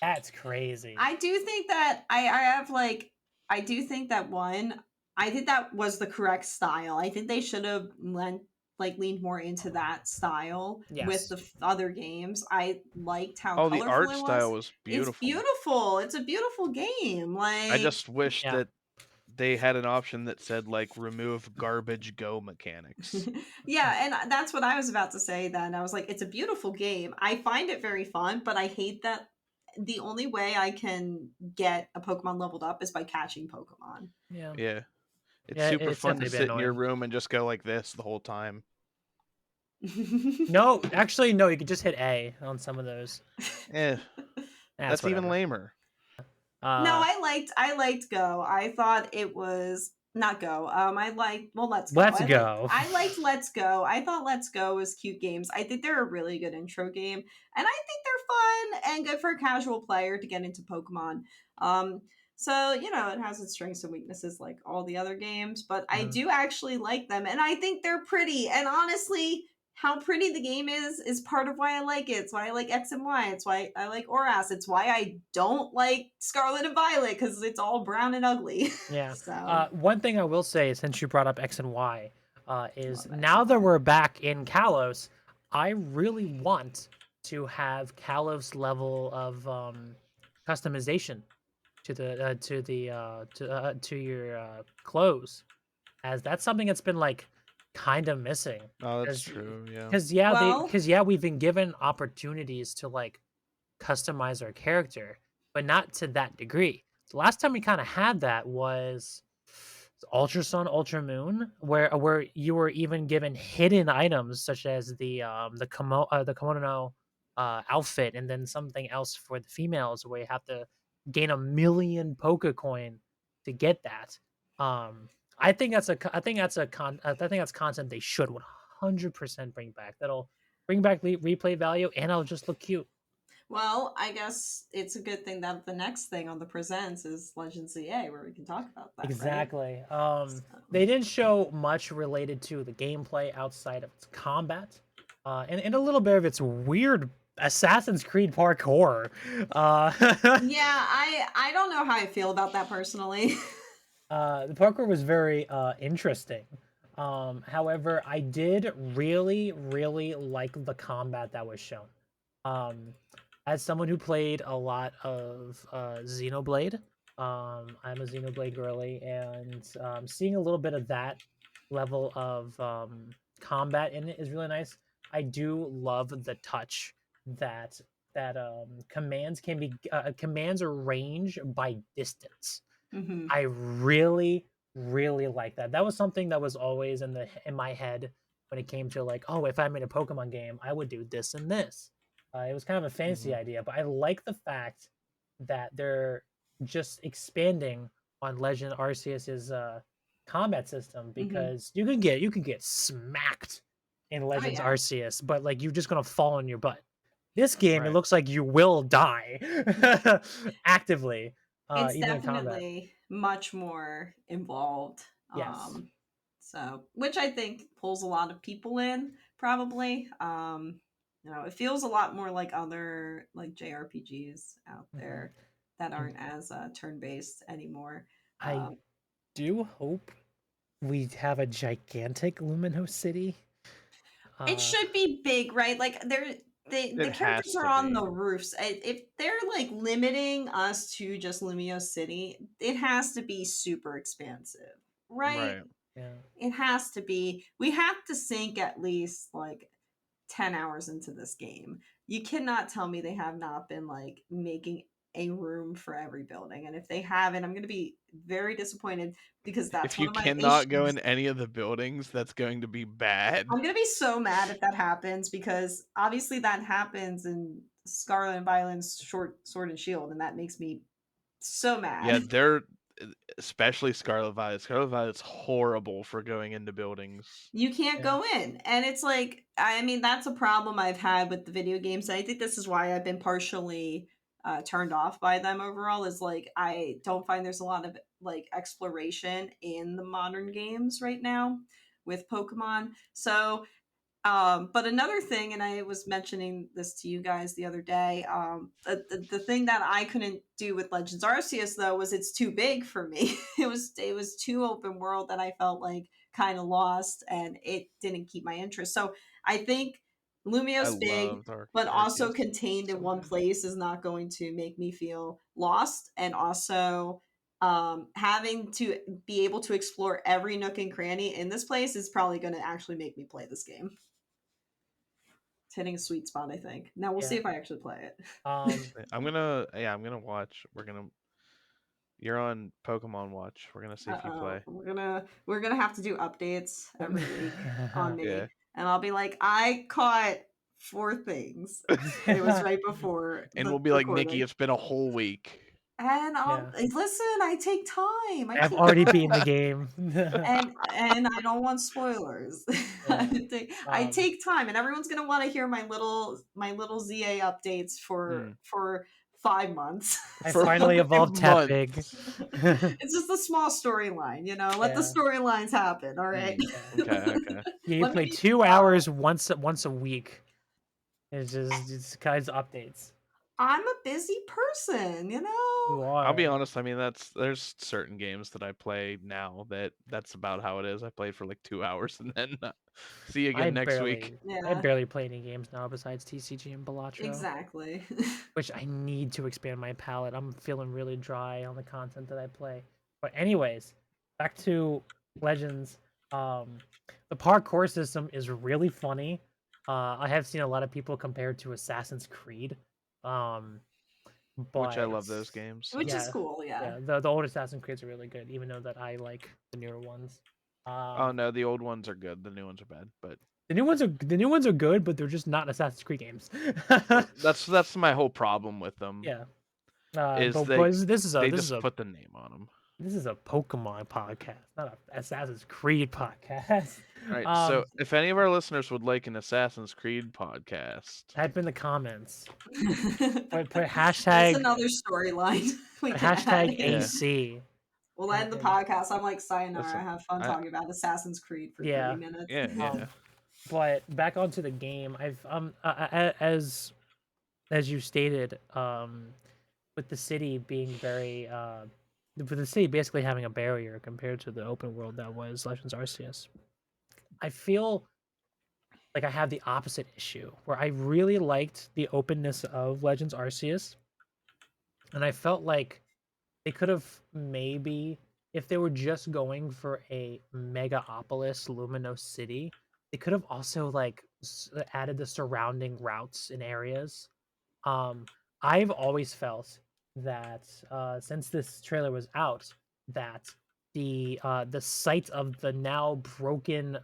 A: That's crazy.
B: I do think that I have like I do think that I think that was the correct style. I think they should have leaned more into that style
A: Yes.
B: with the other games. I liked how
C: Oh,
B: colorful
C: the art
B: it was.
C: style was beautiful.
B: It's beautiful. It's a beautiful game. Like
C: I just wish
A: Yeah.
C: that they had an option that said like remove garbage go mechanics.
B: yeah, and that's what I was about to say then. I was like, it's a beautiful game. I find it very fun, but I hate that the only way I can get a Pokemon leveled up is by catching Pokemon.
A: Yeah.
C: Yeah. It's
A: Yeah,
C: super
A: it's
C: fun to
A: definitely
C: sit in your
A: annoying.
C: room and just go like this the whole time.
A: No, actually, no. You could just hit A on some of those.
C: Eh, that's even
A: whatever.
C: lamer.
B: No, I liked Go. I thought it was not Go. I liked Let's Go.
A: Let's Go.
B: I liked Let's Go. I thought Let's Go was cute games. I think they're a really good intro game, and I think they're fun and good for a casual player to get into Pokemon. So it has its strengths and weaknesses like all the other games, but I do actually like them, and I think they're pretty. And honestly, how pretty the game is part of why I like it. It's why I like X and Y. It's why I like Oras. It's why I don't like Scarlet and Violet, because it's all brown and ugly.
A: Yeah.
B: So
A: One thing I will say, since you brought up X and Y, is
B: Love X
A: now
B: and
A: that
B: Y.
A: we're back in Kalos, I really want to have Kalos level of customization to your clothes, as that's something that's been like kind of missing.
C: Oh, that's
A: 'Cause-
C: true. Yeah.
A: Because we've been given opportunities to like customize our character, but not to that degree. The last time we kind of had that was Ultra Sun, Ultra Moon, where you were even given hidden items such as the kimono outfit, and then something else for the females where you have to gain 1,000,000 Pokecoin to get that. I think that's content they should 100% bring back. That'll bring back replay value, and it'll just look cute.
B: well, I guess it's a good thing that the next thing on the presents is Legends ZA, where we can talk about that.
A: Exactly.
B: Right?
A: They didn't show much related to the gameplay outside of its combat, and a little bit of its weird Assassin's Creed parkour.
B: Yeah, I don't know how I feel about that personally.
A: The parkour was very interesting. However, I did really, really like the combat that was shown. As someone who played a lot of Xenoblade, I'm a Xenoblade girly, and seeing a little bit of that level of combat in it is really nice. I do love the touch that commands can be commands are range by distance.
B: Mhm.
A: I really, really like that. That was something that was always in my head when it came to like, oh, if I'm in a Pokemon game, I would do this and this. It was kind of a fancy idea, but I like the fact that they're just expanding on Legend Arceus's combat system, because you can get smacked in
B: Oh
A: Legends
B: yeah,
A: Arceus, but like you're just gonna fall on your butt. This game, it
C: Right.
A: looks like you will die actively,
B: it's
A: even in combat.
B: definitely much more involved.
A: Yes.
B: So which I think pulls a lot of people in, probably. It feels a lot more like other like JRPGs out
A: Mhm.
B: there that
A: And
B: aren't as turn based anymore.
A: I
B: Um,
A: do hope we have a gigantic Luminous City.
B: It
A: Uh,
B: should be big, right? Like the
C: It
B: characters
C: has
B: are
C: to
B: on
C: be.
B: the roofs. If they're like limiting us to just Lumio City, it has to be super expansive, right?
C: Right.
A: yeah.
B: It has to be. We have to sink at least like 10 hours into this game. You cannot tell me they have not been like making a room for every building. And if they haven't, I'm going to be very disappointed, because that's
C: If
B: one
C: you
B: of my
C: cannot go
B: issues.
C: in any of the buildings, that's going to be bad.
B: I'm gonna be so mad if that happens, because obviously that happens in Scarlet and Violet's Short Sword and Shield, and that makes me so
C: Yeah,
B: mad.
C: they're especially Scarlet Violet. Scarlet Violet's horrible for going into buildings.
B: You can't
A: Yeah.
B: go in, and it's like, I mean, that's a problem I've had with the video games. I think this is why I've been partially turned off by them overall. Is like, I don't find there's a lot of like exploration in the modern games right now with Pokemon. So but another thing, and I was mentioning this to you guys the other day, the thing that I couldn't do with Legends Arceus though was it's too big for me. It was too open world that I felt like kind of lost, and it didn't keep my interest. So I think
C: I
B: Lumio's big,
C: loved
B: but also
C: Arceus.
B: contained in
C: So
B: one
C: good.
B: place is not going to make me feel lost, and also having to be able to explore every nook and cranny in this place is probably going to actually make me play this game. It's hitting a sweet spot, I think. Now we'll see
A: Yeah.
B: if I actually play it.
C: I'm gonna watch. You're on Pokemon Watch. We're gonna see if you
B: Uh-oh.
C: play.
B: We're gonna have to do updates every week on
C: Yeah.
B: me. And I'll be like, I caught 4 things. And it was right before
C: And
B: the
C: we'll be like, Nikki,
B: recording.
C: it's been a whole week.
B: And I'll
A: Yeah.
B: listen, I take time. I
A: I've
B: take
A: already beaten the
B: time.
A: game.
B: And I don't want spoilers.
A: Yeah.
B: I
A: Um,
B: take time, and everyone's gonna want to hear my little ZA updates for
C: Mm.
B: 5 months.
A: I
C: For
B: So
A: finally
C: 5
A: evolved Tap Big.
C: months.
B: it's just a small storyline, Let the
A: Yeah.
B: storylines happen, all right?
C: Mm.
A: Yeah.
C: Okay, okay.
A: Yeah, you
B: Let me
A: play
B: be
A: 2 hours once a week. It's kinds of updates.
B: I'm a busy person,
A: You
C: I'll be
A: are.
C: honest, I mean there's certain games that I play now that's about how it is. I play for like 2 hours and then see you
A: I
C: again next week.
B: Yeah,
A: barely play any games now besides TCG and Balatro,
B: exactly.
A: which I need to expand my palette. I'm feeling really dry on the content that I play. But anyways, back to Legends. Um, the parkour system is really funny. I have seen a lot of people compare it to Assassin's Creed. Um,
C: Which I
A: but
C: love those games.
B: Which is
A: yeah,
B: cool, yeah.
A: yeah, the old Assassin's Creeds are really good, even though that I like the newer ones.
C: Oh
A: Um,
C: no, the old ones are good. The new ones are bad. But
A: the new ones are good, but they're just not Assassin's Creed games.
C: that's my whole problem with them
A: Yeah.
C: is
A: But
C: they
A: boys,
C: they just put the name on them.
A: this is a Pokemon podcast, not a Assassin's Creed podcast.
C: All right.
A: Um,
C: So if any of our listeners would like an Assassin's Creed podcast,
A: type in the comments. Put
B: That's
A: hashtag
B: another storyline we
A: put
B: can add
A: hashtag
B: in.
C: yeah,
A: AC.
B: We'll end the
A: And
B: podcast. I'm like, sayonara.
C: listen,
B: Have fun
C: I
B: talking about Assassin's Creed for 30
A: yeah.
B: minutes.
C: yeah
A: Um,
C: yeah.
A: but back onto the game. I've as you stated, with the city being very with the city basically having a barrier compared to the open world that was Legends Arceus. I feel like I have the opposite issue where I really liked the openness of Legends Arceus, and I felt like they could have maybe, if they were just going for a Megaopolis Luminous City, they could have also like added the surrounding routes and areas. Um, I've always felt that since this trailer was out, that the sight of the now broken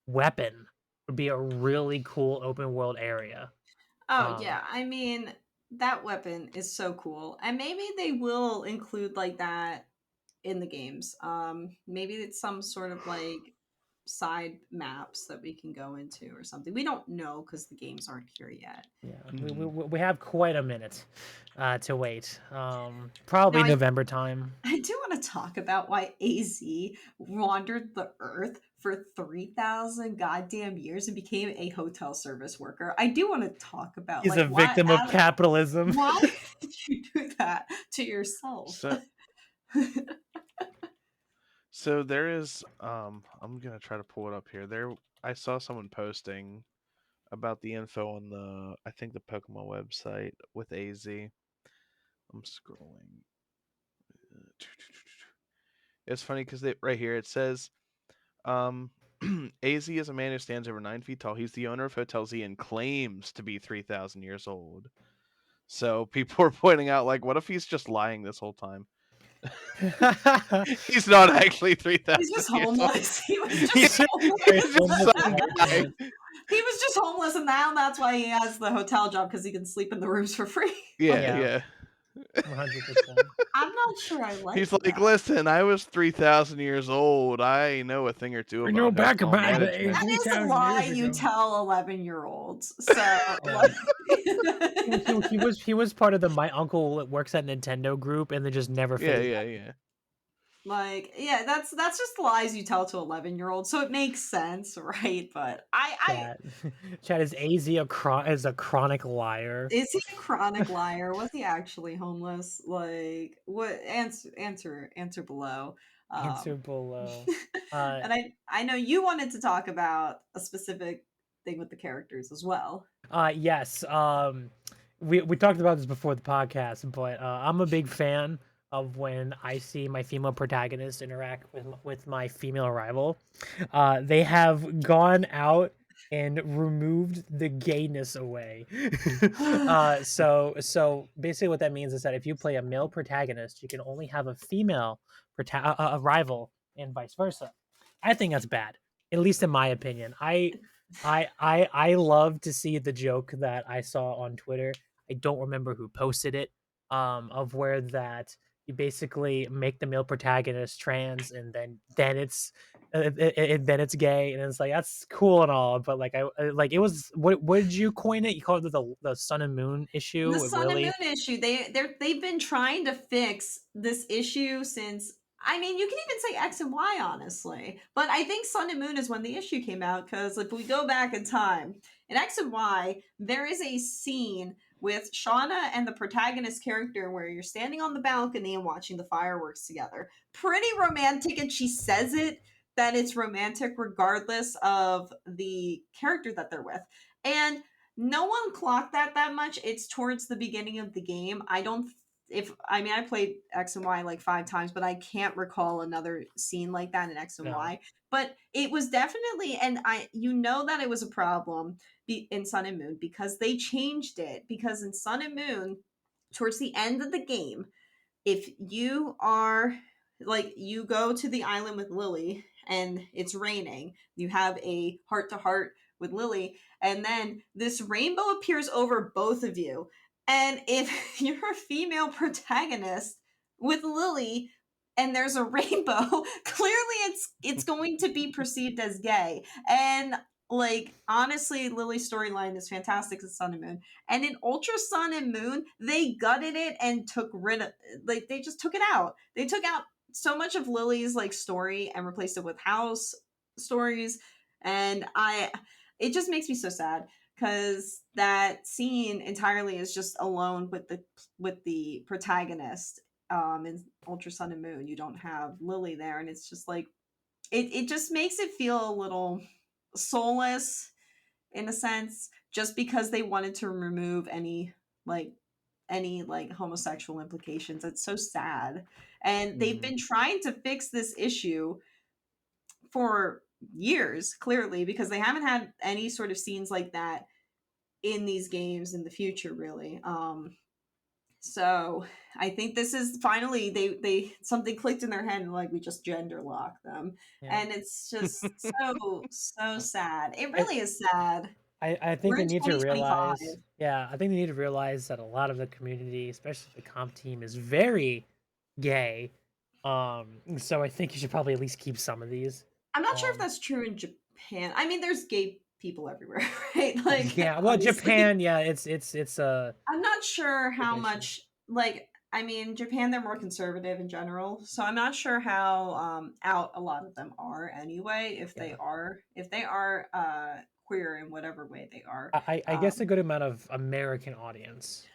A: weapon would be a really cool open world area.
B: Oh
A: Um,
B: yeah, I mean, that weapon is so cool, and maybe they will include like that in the games. Maybe it's some sort of like side maps that we can go into or something. We don't know because the games aren't here yet.
A: Yeah,
C: Mhm.
A: we have quite a minute to wait. Probably
B: Now,
A: November time.
B: I do want to talk about why AZ wandered the earth for 3,000 goddamn years and became a hotel service worker. I do want to talk about
A: He's
B: like
A: a victim of capitalism.
B: why did you do that to yourself?
C: So so there is I'm gonna try to pull it up here. I saw someone posting about the info on I think the Pokemon website with AZ. I'm scrolling. It's funny because right here it says um AZ is a man who stands over 9 feet tall. He's the owner of Hotel Z and claims to be 3,000 years old. So people are pointing out, like, what if he's just lying this whole time? He's not actually
B: He's
C: 3,000
B: just
C: years old.
B: homeless. He was
A: He's
B: just
A: just
B: homeless.
C: He's just
A: homeless
C: some
A: all
C: guy.
A: day.
B: He was just homeless, and now that's why he has the hotel job because he can sleep in the rooms for free.
C: Yeah,
A: Yeah.
C: yeah.
A: 100%.
B: I'm not sure I like
C: He's like,
B: that.
C: listen, I was 3,000 years old. I know a thing or two about hotel management.
B: That is a lie you tell 11-year-olds. So
A: Yeah.
B: like
A: He was part of the my uncle works at Nintendo group and then just never
C: Yeah,
A: phased
C: yeah,
A: out.
C: yeah.
B: like yeah, that's just lies you tell to 11-year-olds. So it makes sense, right? But I
A: Chat is AZ is a chronic liar.
B: is he a chronic liar? Was he actually homeless? Like what answer below.
A: Answer below.
B: And I know you wanted to talk about a specific thing with the characters as well.
A: Yes. We talked about this before the podcast, but I'm a big fan of when I see my female protagonist interact with my female rival. They have gone out and removed the gayness away. So basically, what that means is that if you play a male protagonist, you can only have a female a rival, and vice versa. I think that's bad, at least in my opinion. I love to see the joke that I saw on Twitter. I don't remember who posted it. Of where that you basically make the male protagonist trans, and then it's then it's gay, and it's like that's cool and all, but like like it was what did you coin it? You called it the sun and moon issue
B: The
A: with
B: sun and
A: Lily.
B: moon issue, they've been trying to fix this issue since, I mean, you can even say X and Y, honestly, but I think Sun and Moon is when the issue came out, because if we go back in time, in X and Y, there is a scene with Shauna and the protagonist character where you're standing on the balcony and watching the fireworks together. Pretty romantic, and she says that it's romantic regardless of the character that they're with. And no one clocked that much. It's towards the beginning of the game. I don't if I mean I played X and Y like 5 times, but I can't recall another scene like that in X and
A: No.
B: Y. But it was definitely, and that it was a problem in Sun and Moon because they changed it. Because in Sun and Moon, towards the end of the game, if you are like you go to the island with Lily and it's raining, you have a heart to heart with Lily, and then this rainbow appears over both of you. And if you're a female protagonist with Lily and there's a rainbow, clearly it's going to be perceived as gay. And like honestly, Lily's storyline is fantastic in Sun and Moon. And in Ultra Sun and Moon, they gutted it and took rid of, like, they just took it out. They took out so much of Lily's like story and replaced it with house stories. And it just makes me so sad because that scene entirely is just alone with the protagonist. In Ultra Sun and Moon, you don't have Lily there, and it's just like it just makes it feel a little soulless in a sense, just because they wanted to remove like any like homosexual implications. It's so sad. And they've been trying to fix this issue for years, clearly, because they haven't had any sort of scenes like that in these games in the future, really. So I think this is finally they something clicked in their head and like we just gender lock them.
A: Yeah.
B: And it's just so sad. It
A: I,
B: really is sad.
A: I think
B: We're
A: they
B: in
A: need to
B: 2025.
A: realize, yeah, I think they need to realize that a lot of the community, especially the comp team, is very gay. So I think you should probably at least keep some of these.
B: I'm not sure if
A: Um,
B: that's true in Japan. I mean, there's gay people everywhere, right? Like,
A: yeah, well,
B: obviously.
A: Japan, yeah, it's a
B: I'm not sure how
A: situation.
B: much, like, I mean, Japan, they're more conservative in general. So I'm not sure how out a lot of them are anyway,
A: Yeah,
B: if they are queer in whatever way they are.
A: I guess a
B: Um,
A: good amount of American audience.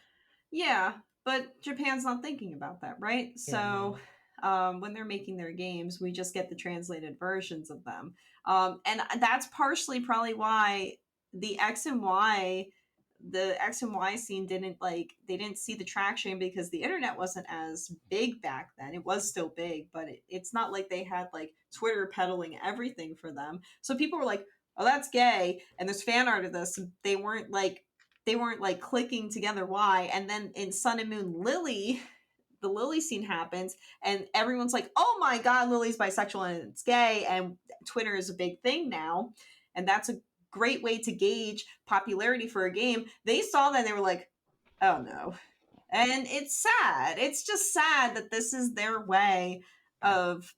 B: Yeah, but Japan's not thinking about that, right?
A: Yeah,
B: So
A: no.
B: when they're making their games, we just get the translated versions of them. And that's partially probably why the X and Y, the X and Y scene didn't like, they didn't see the traction because the internet wasn't as big back then. It was still big, but it's not like they had like Twitter peddling everything for them. So people were like, oh, that's gay. And there's fan art of this. They weren't like clicking together why. And then in Sun and Moon Lily, the Lily scene happens, and everyone's like, "Oh my god, Lily's bisexual and it's gay," and Twitter is a big thing now, and that's a great way to gauge popularity for a game. They saw that and they were like, "Oh no," and it's sad. It's just sad that this is their way of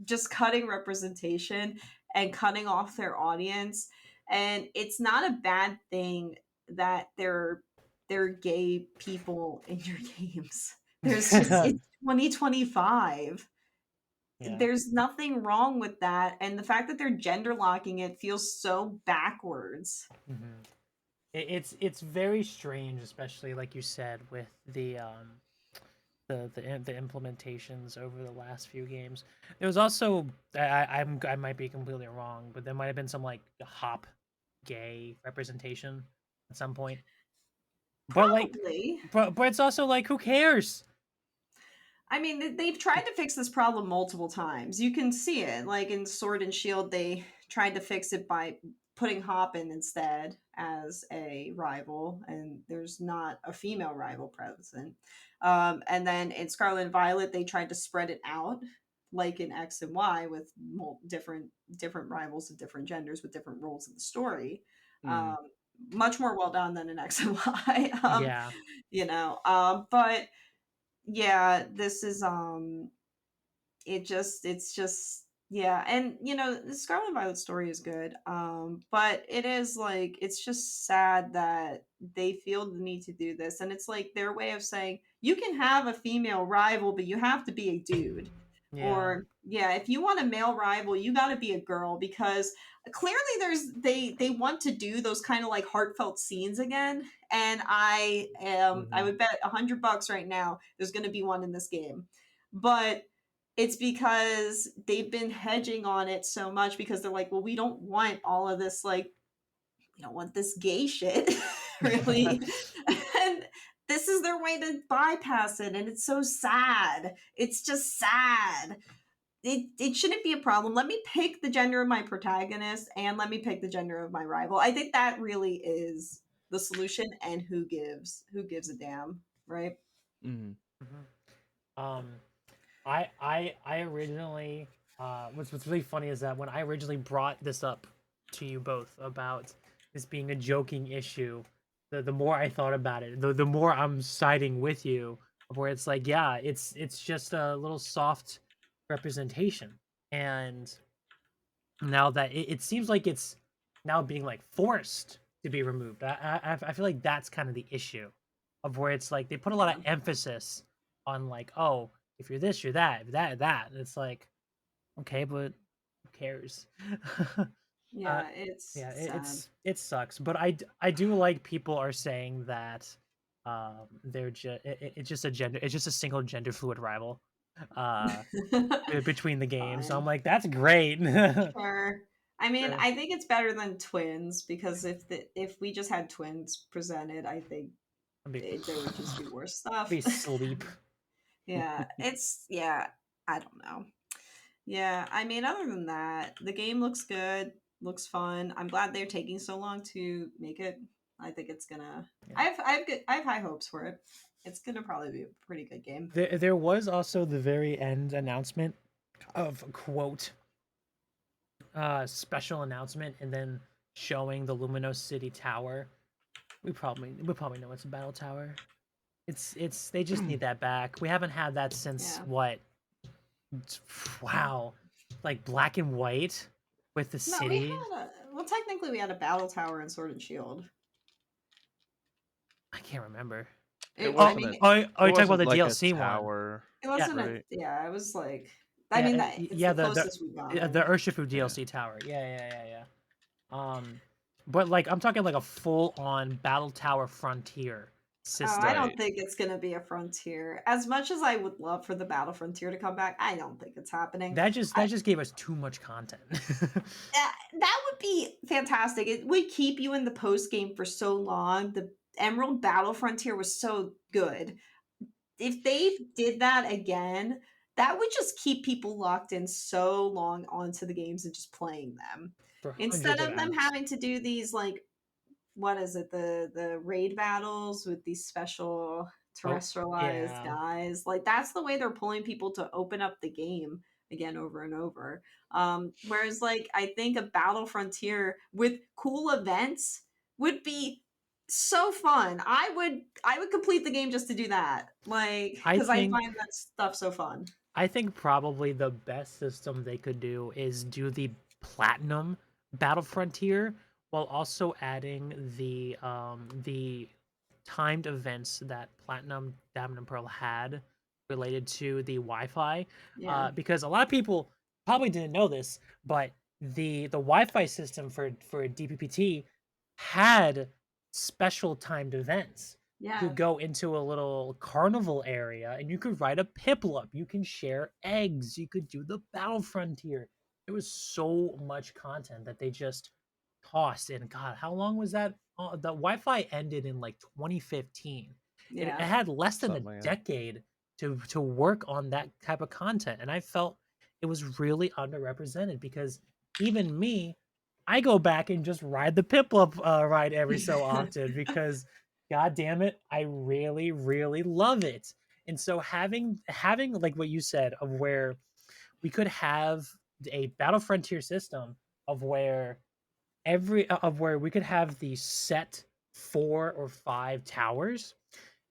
B: just cutting representation and cutting off their audience. And it's not a bad thing that they're gay people in your games. There's just, it's 2025.
A: Yeah.
B: There's nothing wrong with that. And the fact that they're gender locking it feels so backwards.
A: Mhm. It's very strange, especially like you said with the implementations over the last few games. There was also I might be completely wrong, but there might have been some like hop gay representation at some point. But like,
B: Probably.
A: but it's also like, who cares?
B: I mean, they've tried to fix this problem multiple times. You can see it. Like in Sword and Shield, they tried to fix it by putting Hop in instead as a rival, and there's not a female rival present. And then in Scarlet and Violet, they tried to spread it out, like in X and Y, with different rivals of different genders with different roles in the story.
C: Mm.
B: Much more well done than in X and Y.
A: Yeah.
B: But yeah, this is it's just yeah. And the Scarlet and Violet story is good, but it is like, it's just sad that they feel the need to do this, and it's like their way of saying you can have a female rival but you have to be a dude.
A: Yeah.
B: Or yeah, if you want a male rival, you got to be a girl, because clearly they want to do those kind of like heartfelt scenes again. And I
A: Hmm.
B: would bet $100 right now there's going to be one in this game. But it's because they've been hedging on it so much, because they're like, well, we don't want all of this, like, we don't want this gay shit, really. And this is their way to bypass it, and it's so sad. It's just sad. It shouldn't be a problem. Let me pick the gender of my protagonist, and let me pick the gender of my rival. I think that really is the solution, and who gives a damn, right?
C: Mm.
A: Mhm. I originally what's really funny is that when I originally brought this up to you both about this being a joking issue, the more I thought about it, the more I'm siding with you, where it's like, yeah, it's just a little soft representation. And now that it seems like it's now being like forced to be removed. I feel like that's kind of the issue of where it's like they put a lot of
B: Yeah.
A: emphasis on like, oh, if you're this, you're that, if that. And it's like, okay, but who cares? uh,
B: Yeah, it's
A: yeah,
B: sad.
A: it sucks, but I do like people are saying that they're just it's just a gender, it's just a single gender fluid rival uh between the games. So I'm
B: Fine.
A: like, that's great.
B: Sure. I mean,
A: So,
B: I think it's better than twins, because if we just had twins presented, I think
A: I'd be,
B: there would just be worse stuff.
A: be sleep.
B: Yeah, yeah, I don't know. Yeah, I mean, other than that, the game looks good, looks fun. I'm glad they're taking so long to make it. I think it's gonna.
A: Yeah.
B: I have high hopes for it. It's gonna probably be a pretty good game.
A: There was also the very end announcement of quote special announcement, and then showing the Luminos City Tower, we probably know it's a battle tower. It's they just need that back. We haven't had that since
B: Yeah.
A: what? Wow, like black and white with the
B: No, we
A: city.
B: had technically we had a battle tower in Sword and Shield.
A: I can't remember.
C: It
B: I
C: wasn't
B: mean,
C: a
A: Oh,
C: it
A: you're talking about
C: wasn't
A: the
C: like a
A: DLC one.
C: tower,
B: it
A: Yeah,
B: wasn't
C: right?
B: it was like, I
A: yeah,
B: mean, that it's
A: yeah.
B: the closest we've gotten.
A: The Urshifu
C: Yeah.
A: DLC tower. Yeah. But like I'm talking like a full on battle tower frontier
B: Oh,
A: system.
B: I don't
C: Right.
B: think it's gonna be a frontier. As much as I would love for the battle frontier to come back, I don't think it's happening.
A: That just gave us too much content.
B: That would be fantastic. It would keep you in the post game for so long. The Emerald Battle Frontier was so good. If they did that again, that would just keep people locked in so long onto the games and just playing them.
A: For
B: Instead
A: hundreds of
B: of them
A: hours.
B: having to do these like, what is it, the raid battles with these special terrestrialized
A: Yeah.
B: guys, like that's the way they're pulling people to open up the game again over and over. Whereas like I think a battle frontier with cool events would be so fun. I would complete the game just to do that, like
A: I
B: because I
A: think
B: find that stuff so fun.
A: probably the best system they could do is do the platinum battle frontier while also adding the timed events that Platinum Diamond and Pearl had related to the Wi-Fi.
B: Yeah.
A: Because a lot of people probably didn't know this, but the Wi-Fi system for DPPT had special timed events. You
B: Yeah.
A: could go into a little carnival area and you could ride a Piplup. You can share eggs. You could do the battle frontier. There was so much content that they just tossed in. God, how long was that? The Wi-Fi ended in like 2015. It
B: Yeah.
A: had less than a
C: Something like that.
A: decade to work on that type of content, and I felt it was really underrepresented because even me, I go back and just ride the Piplup ride every so often because, god damn it, I really really love it. And so having like what you said of where we could have a battle frontier system of where we could have the set 4 or 5 towers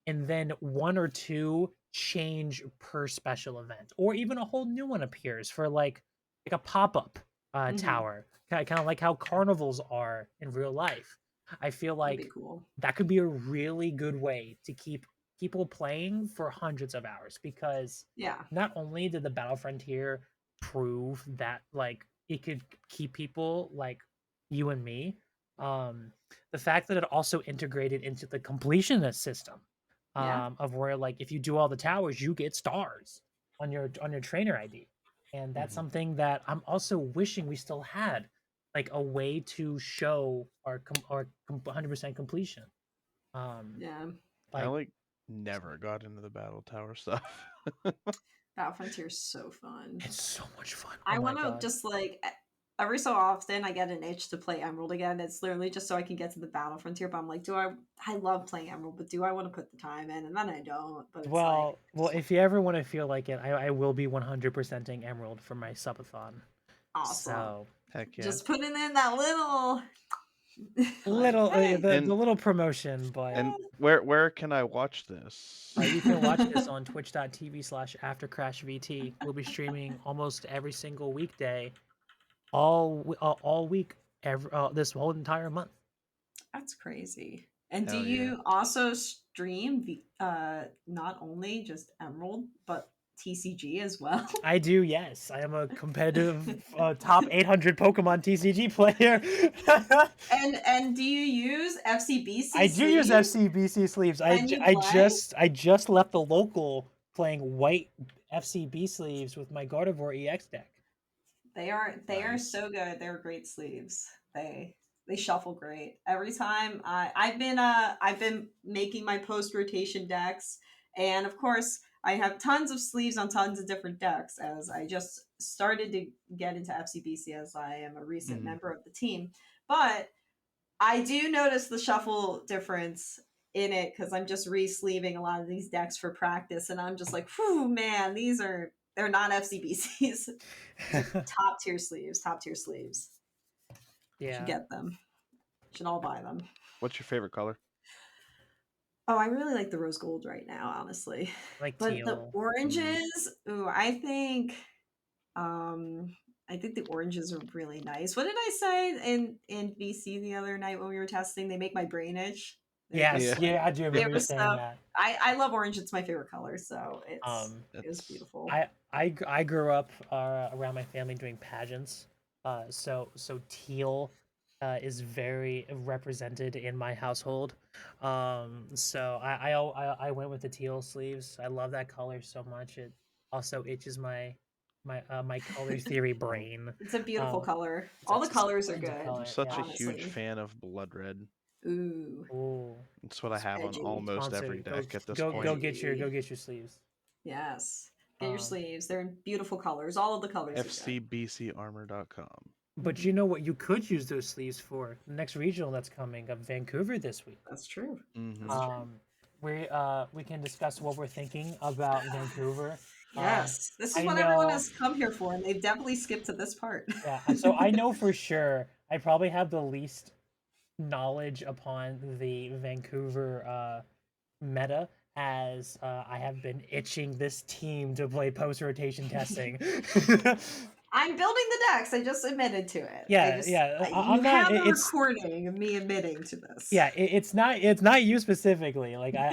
A: and then 1 or 2 change per special event or even a whole new one appears for like a pop-up
B: Mhm.
A: tower, kind of like how carnivals are in real life. I feel
B: That'd be
A: like
B: cool.
A: that could be a really good way to keep people playing for hundreds of hours because
B: Yeah.
A: not only did the battle frontier prove that like it could keep people like you and me, the fact that it also integrated into the completionist system,
B: Yeah.
A: of where like if you do all the towers you get stars on your trainer ID. And that's
C: Mhm.
A: something that I'm also wishing we still had, like a way to show our 100% completion. um
B: Yeah.
C: I
A: like
C: like never got into the battle tower stuff.
B: Battle Frontier is so fun.
A: it's so much fun. Oh
B: I
A: my
B: want to
A: god.
B: just like every so often I get an itch to play Emerald again. It's literally just so I can get to the Battle Frontier. But I'm like, I love playing Emerald, but do I want to put the time in? And then I don't. But it's like,
A: Well, if you ever want to feel like it, I will be 100%ing Emerald for my subathon.
B: awesome.
A: So
C: Heck yeah.
B: Just putting in that little, like,
A: little
B: hey,
A: the
C: And
A: little promotion, but
C: where can I watch this?
A: you can watch this on twitch.tv/aftercrashvt. We'll be streaming almost every single weekday, all week, every this whole entire month.
B: that's crazy. And do
C: Hell yeah.
B: you also stream not only just Emerald, but TCG as well?
A: I do, yes. I am a competitive top 800 Pokemon TCG player.
B: And do you use FCBC
A: I do use
B: sleeves?
A: FCBC sleeves.
B: And you play?
A: I just left the local playing white FCB sleeves with my Gardevoir EX deck.
B: They are
C: Nice.
B: so good. They're great sleeves. They shuffle great. Every time I've been making my post rotation decks, and of course I have tons of sleeves on tons of different decks as I just started to get into FCBC as I am a recent
C: Mhm.
B: member of the team. But I do notice the shuffle difference in it because I'm just re-sleeving a lot of these decks for practice, and I'm just like, whew, man, they're not FCBCs. Top tier sleeves, top tier sleeves. You should
A: Yeah.
B: get them. Should all buy them.
C: What's your favorite color?
B: Oh, I really like the rose gold right now, honestly.
A: Like
B: But the
A: teal.
B: oranges, ooh, um I think the oranges are really nice. What did I say in VC the other night when we were testing? They make my brain itch. They're just
A: Yes,
C: Yeah.
B: like
A: yeah, I do
B: they
A: remember you
B: were
A: saying
B: so
A: that.
B: I love orange. It's my favorite color, so
A: Um,
B: it was
C: That's
B: beautiful.
A: I grew up around my family doing pageants, so teal is very represented in my household. So I went with the teal sleeves. I love that color so much. It also itches my color theory
C: oh,
A: brain.
B: It's a beautiful
A: Um,
B: color. All the
A: it's a
B: colors are
A: splendid
B: good,
C: I'm
A: color.
C: such a
A: Yeah.
C: huge
B: honestly.
C: fan of blood red.
B: Ooh,
A: Ooh.
C: It's what I
B: it's
C: have on
B: edgy.
C: almost
A: Sponsor.
C: every deck at this
A: Go
C: point.
B: Edgy.
A: get your sleeves.
B: Yes. Get your
A: Um,
B: sleeves. They're in beautiful colors. All of the colors are good.
C: FCBCarmor.com.
A: but
B: Mhm.
A: you know what you could use those sleeves for? The next regional that's coming up, Vancouver this week.
B: That's true.
C: Mm-hmm.
B: That's true.
A: We can discuss what we're thinking about Vancouver. Um,
B: Yes. This is
A: I
B: what everyone
A: know,
B: has come here for, and they've definitely skipped to this part.
A: yeah. So I know for sure I probably have the least knowledge upon the Vancouver meta, as I have been itching this team to play post rotation testing.
B: I'm building the decks. I just admitted to it.
A: Yeah, yeah.
B: You
A: I'm not.
B: have a
A: It's
B: recording of me admitting to this.
A: yeah. It's not you specifically. Like I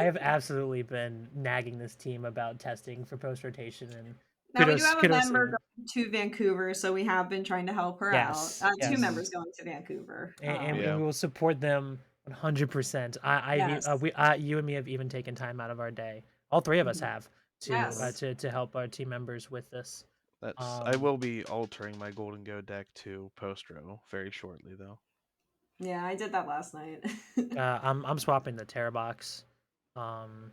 A: have absolutely been nagging this team about testing for post rotation, and
B: Now we do have a
A: kudos to
B: member
A: them.
B: going to Vancouver, so we have been trying to help her out.
A: Yes,
B: Two
C: Mm-hmm.
A: yes,
B: members going to Vancouver.
A: and
C: Yeah.
A: we will support them 100%.
B: Yes.
A: You and me have even taken time out of our day. All three of us
B: Mhm.
A: have
B: Yes.
A: to help our team members with this.
C: I
A: Um,
C: will be altering my Golden Go deck to post row very shortly though.
B: Yeah, I did that last night.
A: I'm swapping the Terra box. Um,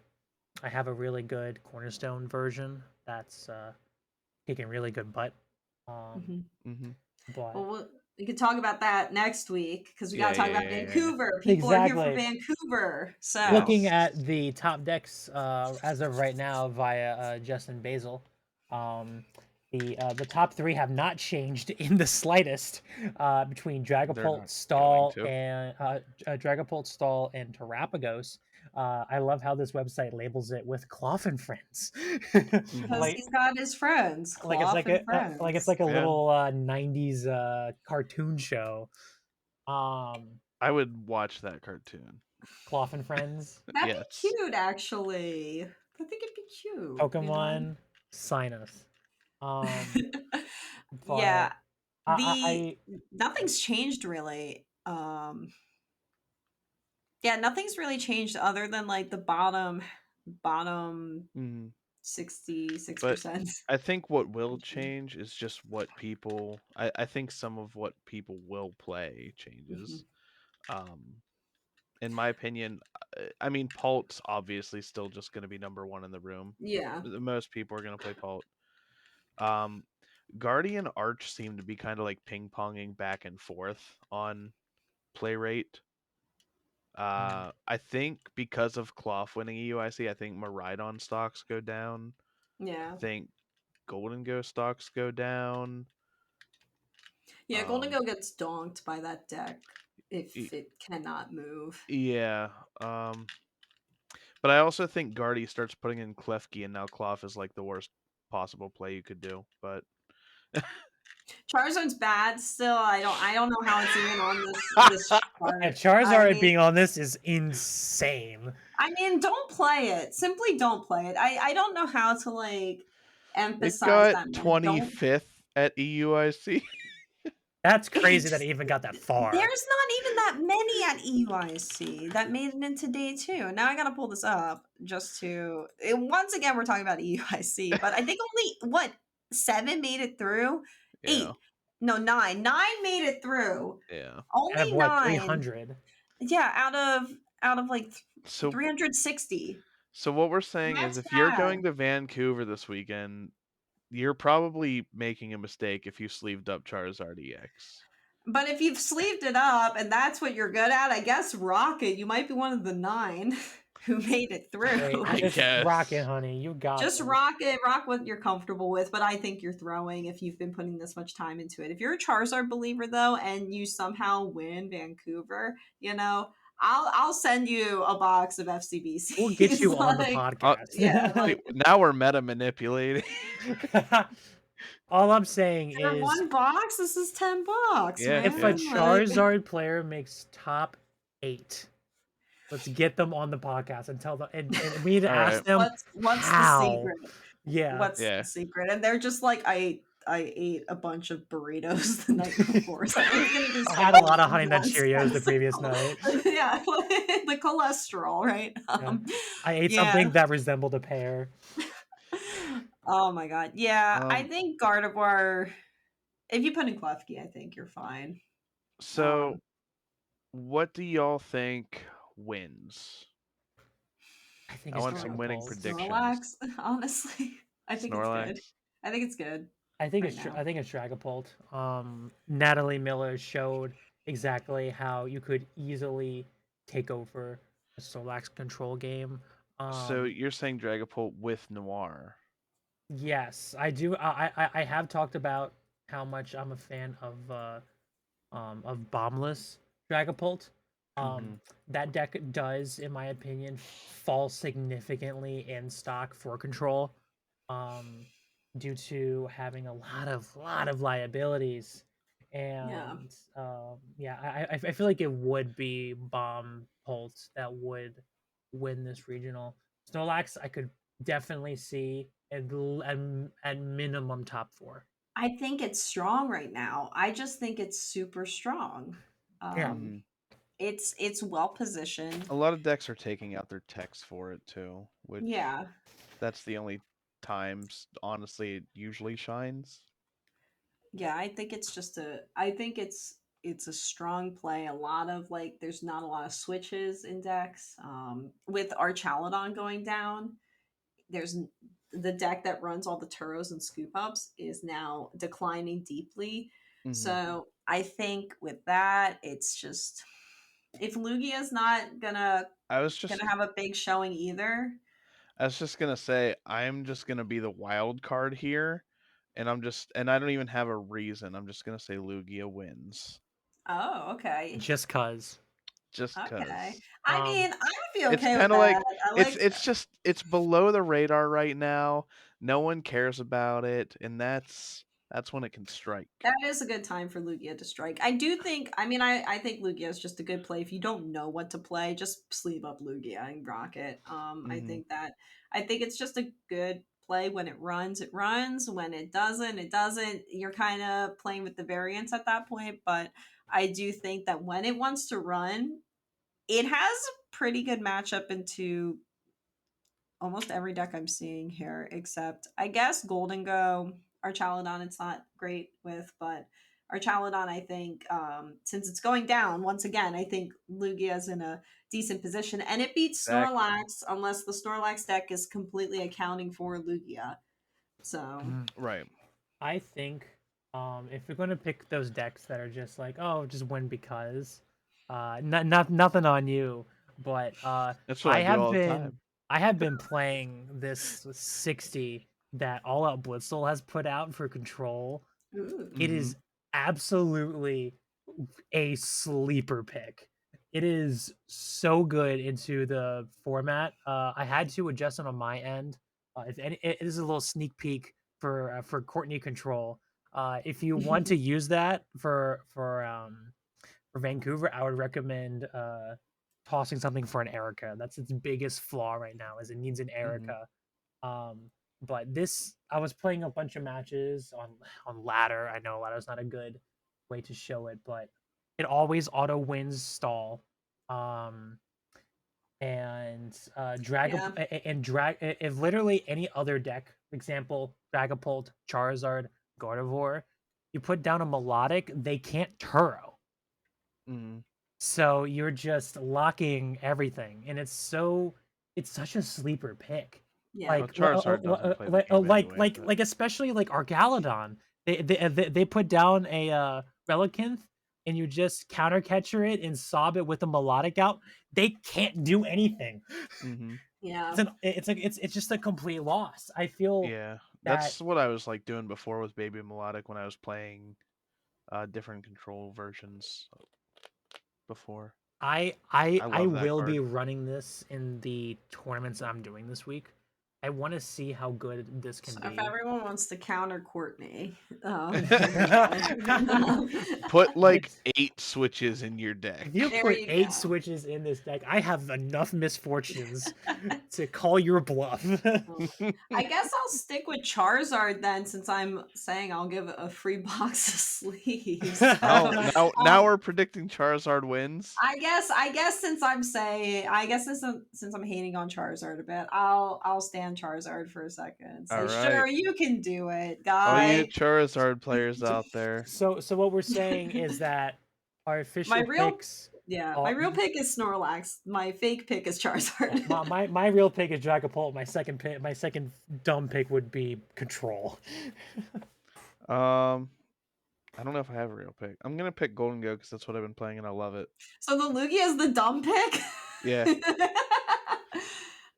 A: I have a really good Cornerstone version that's kicking really good butt. Um,
B: Mhm.
C: Mm-hmm.
A: but
B: Well, we could talk about that next week because we got
C: Yeah,
B: to talk
C: yeah,
B: about
C: yeah, yeah, yeah.
B: Vancouver. People are here for
A: exactly.
B: Vancouver. So,
A: Looking
C: Yes.
A: at the top decks as of right now via Justin Basil, um, the top three have not changed in the slightest between
C: They're
A: Dragapult,
C: not going
A: Stall,
C: to.
A: and Dragapult, Stall, and Terrapagos. I love how this website labels it with Cloth and Friends,
C: Mm-hmm.
B: because
A: like
B: he's got his friends,
A: it's
B: Cloth
A: like
B: and
A: like it's
B: Friends.
A: like a
C: Yeah.
A: little '90s cartoon show. Um,
C: I would watch that cartoon.
A: Cloth and Friends.
B: That'd be
C: Yes.
B: cute, actually. I think it'd be cute,
A: Pokemon, sign us. But
B: Yeah, the
A: I
B: nothing's changed really. Yeah, nothing's really changed other than like the bottom
C: Mm-hmm. But
B: 66%.
C: I think what will change is just what people. I think some of what people will play changes.
B: Mhm.
C: Um, in my opinion, I mean, Palt's obviously still just going to be number one in the room.
B: Yeah.
C: Most people are going to play Palt. Um, Guardian Arch seem to be kind of like ping ponging back and forth on play rate. I think because of Cloth winning EUIC, I think Maridon stocks go down. I
B: Yeah.
C: think Golden Ghost stocks go down.
B: Yeah, Golden
C: Um,
B: Go gets donked by that deck
C: y-
B: if it cannot move.
C: yeah. But I also think Guardy starts putting in Klefki, and now Cloth is like the worst possible play you could do. But
B: Charizard's bad still. I don't know how it's even on this
A: and
B: chart.
A: Charizard being on this is insane.
B: I mean, don't play it. Simply don't play it. I don't know how to like
C: it
B: emphasize
C: got
B: that much. Don't
C: 25th at EUIC.
A: That's crazy that
B: just
A: it even got that far.
B: there's not even that many at EYC that made it into day two. Now I gotta pull this up just to once again we're talking about EYC, but I think only what 7 made it through?
C: Yeah,
B: 8. No, 9. 9 made it through.
C: yeah.
A: Out of
B: Only
A: what
B: 9.
A: 300?
B: Yeah, out of like
C: So
B: 360.
C: So what we're saying is
B: That's
C: if you're
B: bad.
C: going to Vancouver this weekend, you're probably making a mistake if you sleeved up Charizard EX.
B: But if you've sleeved it up and that's what you're good at, I guess rock it. You might be one of the 9. who made it
A: Hey,
B: through.
C: I
A: just rock it,
C: guess.
A: honey. You got
B: Just
A: this.
B: rock it, rock what you're comfortable with. But I think you're throwing if you've been putting this much time into it. If you're a Charizard believer though, and you somehow win Vancouver, I'll send you a box of
A: We'll get
B: FCBCs.
A: you on the
B: Like, yeah,
A: podcast.
C: See,
B: like
C: now we're meta manipulating.
A: All I'm saying
B: for
A: is,
B: one box, this is $10,
C: Yeah,
A: if a
B: man. Like,
A: Charizard player makes top 8, let's get them on the podcast and tell them, and we need to
C: All
A: ask
C: right.
A: them
B: what's the
A: how.
B: secret?
A: Yeah.
B: What's
C: Yeah.
B: the secret? And they're just like, I ate a bunch of burritos the night before, so it's gonna be
A: I
B: so
A: had a lot of
B: much
A: Honey Nut
B: blood
A: Cheerios the previous
B: sensible.
A: night.
B: Yeah, the cholesterol, right?
A: Yeah. I ate
B: Yeah.
A: something that resembled a pear.
B: Oh my god. Yeah, I
C: Um.
B: think Gardevoir. If you put in Klefki, I think you're fine.
C: So, what do y'all think wins?
A: I think
C: I
A: it's
C: want some winning
A: Dragapult.
C: predictions.
B: Snorlax, honestly, I think it's good.
C: Snorlax.
B: I think it's good.
A: I think
B: Right
A: it's
B: now.
A: I think it's Dragapult. Natalie Miller showed exactly how you could easily take over a Snorlax control game.
C: So you're saying Dragapult with Noir?
A: Yes, I do. I have talked about how much I'm a fan of Bombless Dragapult.
C: Mhm.
A: That deck does, in my opinion, fall significantly in stock for control, due to having a lot of liabilities,
B: Yeah.
A: and yeah, I feel like it would be Bomb Bolt that would win this regional. Snorlax, I could definitely see at minimum top 4.
B: I think it's strong right now. I just think it's super strong.
A: Yeah.
C: Mhm.
B: It's well positioned.
C: A lot of decks are taking out their text for it too, which
B: Yeah.
C: that's the only times, honestly, it usually shines.
B: Yeah, I think it's just I think it's a strong play. A lot of like there's not a lot of switches in decks. With Archaludon going down, there's the deck that runs all the Turos and scoop ups is now declining deeply.
C: Mhm.
B: So I think with that, it's just if Lugia's not
C: I was just
B: gonna have a big showing either.
C: I was just gonna say I'm just gonna be the wild card here, and I don't even have a reason. I'm just gonna say Lugia wins,
B: Oh, okay.
A: Just cause.
C: just
B: Okay.
C: cause.
B: I mean, I would be
C: It's
B: okay with
C: kind of like
B: that. I like
C: it's below the radar right now. No one cares about it, and that's when it can strike.
B: that is a good time for Lugia to strike. I do think I think Lugia is just a good play. If you don't know what to play, just sleeve up Lugia and rock it.
C: Mhm.
B: I think it's just a good play when it runs, it runs. When it doesn't, it doesn't. You're kind of playing with the variance at that point, but I do think that when it wants to run, it has a pretty good matchup into almost every deck I'm seeing here, except I guess Golden Go, Archaludon, it's not great with, but Archaludon, I think, since it's going down, once again, I think Lugia's in a decent position, and it beats
C: Exactly.
B: Snorlax unless the Snorlax deck is completely accounting for Lugia. So,
C: Right.
A: I think if you're gonna pick those decks that are just like, oh, just win because, nothing on you, but
C: That's what I do all the time.
A: I have been playing this 60 that All Out Blitzel has put out for control.
B: ooh,
A: It
C: Mhm.
A: is absolutely a sleeper pick. It is so good into the format. I had to adjust it on my end. If any, it is a little sneak peek for Courtney control. If you want to use that for Vancouver, I would recommend tossing something for an Erica. That's its biggest flaw right now, is it needs an Erica. But this, I was playing a bunch of matches on ladder. I know ladder's not a good way to show it, but it always auto wins stall. Um, and
B: yeah,
A: if literally any other deck, example Dragapult, Charizard, Gardevoir, you put down a melodic, they can't Turo.
C: Mhm.
A: So you're just locking everything, and it's such a sleeper pick.
B: yeah,
C: Well, Charizard doesn't play the game anyway, but
A: Especially like Argalodon. They put down a Relicanth and you just counter catcher it and sob it with a melodic out, they can't do anything.
C: Mm-hmm.
B: Yeah.
A: It's just a complete loss. I feel
C: Yeah,
A: that
C: that's what I was like doing before with Baby Melodic when I was playing different control versions before. I
A: I
C: love that
A: will be
C: card.
A: running this in the tournaments I'm doing this week. I want to see how good this can
B: So if
A: be.
B: everyone wants to counter Courtney, there you go.
C: Put like
A: It's
C: 8 switches in your deck.
A: If you
B: There
A: put
B: you
A: 8
B: go.
A: switches in this deck, I have enough misfortunes to call your bluff.
B: I guess I'll stick with Charizard then, since I'm saying I'll give a free box of sleeves. So,
C: now we're predicting Charizard wins.
B: I guess since I'm saying, since I'm hating on Charizard a bit, I'll stand Charizard for a second and say,
C: All
B: sure,
C: right,
B: you can do it,
C: all you
B: guy.
C: Charizard players out there.
A: So what we're saying is that our
B: My
A: official
B: real
A: picks
B: my
A: are
B: real pick is Snorlax. My fake pick is Charizard.
A: my real pick is Dragapult. My second dumb pick would be Control.
C: I don't know if I have a real pick. I'm gonna pick Golden Go because that's what I've been playing and I love it.
B: So the Lugia is the dumb pick?
C: Yeah.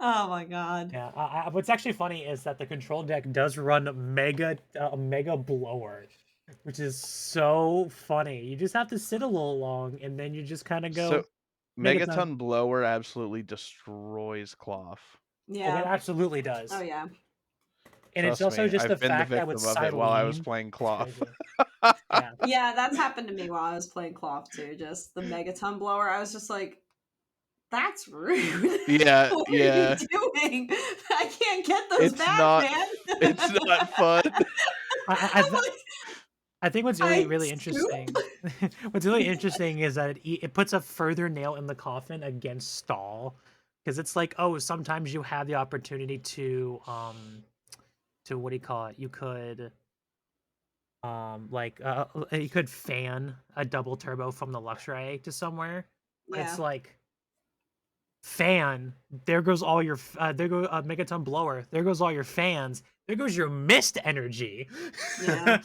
B: Oh my god.
A: Yeah, what's actually funny is that the Control deck does run Mega Blower, which is so funny. You just have to sit a little long, and then you just kind of go
C: So
A: Megaton.
C: Megaton Blower absolutely destroys Cloth.
A: Oh, it
B: Yeah.
A: absolutely does.
B: Oh yeah.
A: And it's
C: Trust
A: also
C: me,
A: just the
C: I've been the
A: fact that with
C: victim of it while I was
A: Silene,
C: playing
A: it's
C: Cloth.
A: crazy. Yeah.
B: Yeah, that's happened to me while I was playing Cloth too. Just the Megaton blower. I was just like, that's rude.
C: Yeah,
B: What are
C: yeah.
B: you doing? I can't get those
C: It's
B: back,
C: not
B: man.
C: it's not fun.
A: I
B: I'm like,
A: I think what's
B: I
A: really
B: scoop.
A: interesting, what's really interesting is that it puts a further nail in the coffin against Stall, because it's like, oh, sometimes you have the opportunity to what do you call it? You could you could fan a double turbo from the Luxray to somewhere, but
B: Yeah.
A: it's like fan. There goes all your there go Megaton Blower. There goes all your fans. There goes your mist energy.
B: Yeah.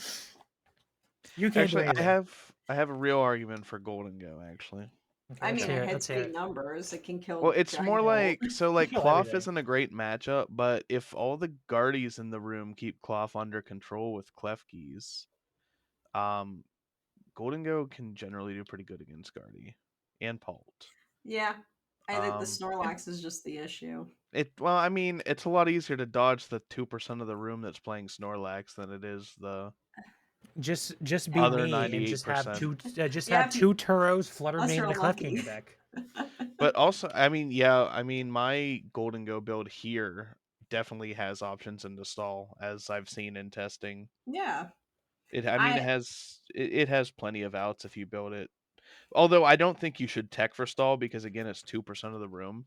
A: You can't do
C: Actually,
A: anything.
C: I have a real argument for Golden Go actually.
A: Okay,
B: I
A: let's
B: mean,
A: hear
B: it
A: it.
B: hits
A: Let's hear
B: great
A: it.
B: numbers. It can kill
C: Well, it's more
B: Dragon
C: like so like
A: Kill
C: Cloth
A: everything.
C: isn't a great matchup, but if all the Guardies in the room keep Cloth under control with Klefki's, um, Golden Go can generally do pretty good against Guardy and Palt.
B: Yeah. I think the
C: Um,
B: Snorlax is just the issue.
C: I mean, it's a lot easier to dodge the 2% of the room that's playing Snorlax than it is the
A: Just be
C: other
A: me and just have
C: 98%.
B: Yeah,
A: two Turos, Flutter
B: unless
A: Mane,
B: you're
A: and a Clef King in
B: lucky.
A: your deck.
C: But also, I mean, yeah, I mean, my Golden Go build here definitely has options in the stall, as I've seen in testing.
B: Yeah.
C: I mean, it has plenty of outs if you build it. Although I don't think you should tech for stall because again, it's 2% of the room.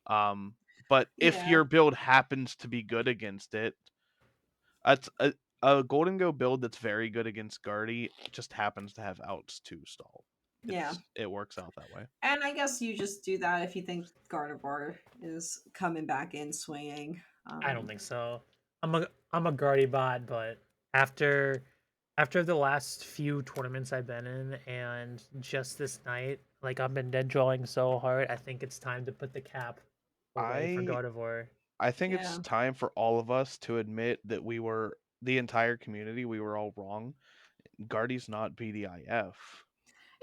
C: But if
B: Yeah.
C: your build happens to be good against it, it's a Golden Go build that's very good against Guardy just happens to have outs to stall.
B: Yeah.
C: It works out that way.
B: And I guess you just do that if you think Gardevoir is coming back in swinging.
A: I don't think so. I'm a Guardy bot, but after the last few tournaments I've been in and just this night, like I've been dead drawing so hard, I think it's time to put the cap away for
C: I
A: Gardevoir.
C: I think it's
B: Yeah.
C: time for all of us to admit that the entire community, we were all wrong. Guardy's not BDIF.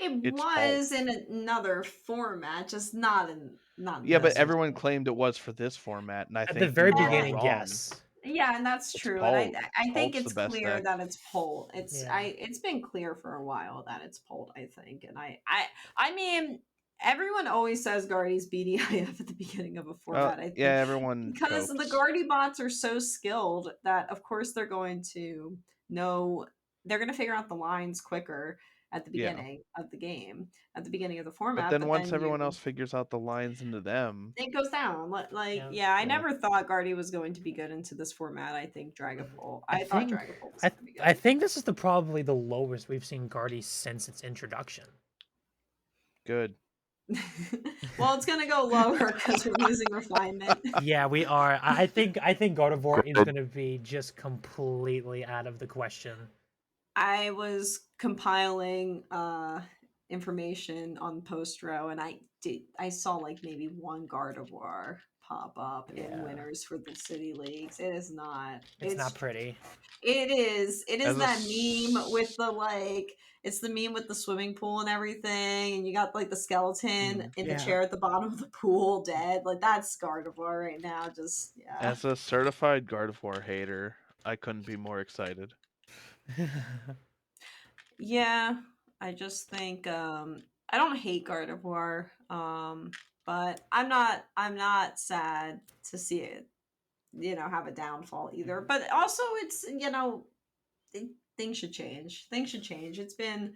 B: It
C: It's
B: was
C: Palt.
B: in another format, just not
C: Yeah, but
B: this
A: That's
C: everyone
B: one.
C: claimed it was for this format, and I
A: at the
C: think you
A: very
C: were all
A: beginning,
C: wrong.
A: yes.
B: Yeah, and that's
C: It's
B: true. And
C: Palt.
B: I think
C: Palt's the
B: it's
C: best
B: clear
C: deck.
B: that it's Polt.
A: Yeah.
B: It's been clear for a while that it's Polt, I think. And I mean, everyone always says Guardy's BDIF at the beginning of a format, I
C: Yeah,
B: think.
C: everyone
B: Because the
C: copes.
B: Guardy bots are so skilled that of course they're going to know, they're going to figure out the lines quicker at the
C: Yeah.
B: beginning of the game, at the beginning of the
C: But
B: format,
C: then
B: but
C: once
B: then
C: everyone else figures out the lines into them,
B: it goes down. Like,
A: Yeah.
B: yeah, I
C: Yeah.
B: never thought Guardy was going to be good into this format. I think Dragapult. I thought Dragapult was
A: I
B: going to be
A: I
B: good.
A: think this is probably the lowest we've seen Guardy since its introduction.
C: good.
B: Well, it's going to go lower because we're losing refinement.
A: Yeah, we are. I think Gardevoir is
C: Good.
A: going to be just completely out of the question.
B: I was compiling information on post row, and I saw like maybe one Gardevoir pop up in
A: Yeah.
B: winners for the city leagues. It is not.
A: It's not pretty.
B: It is. It is
C: As a
B: that meme with the like. It's the meme with the swimming pool and everything, and you got like the skeleton in the
A: Yeah.
B: chair at the bottom of the pool, dead. Like that's Gardevoir right now. Just yeah.
C: As a certified Gardevoir hater, I couldn't be more excited.
B: Yeah, I just think I don't hate Gardevoir, but I'm not sad to see it, have a downfall either. But also it's, things should change. Things should change. It's been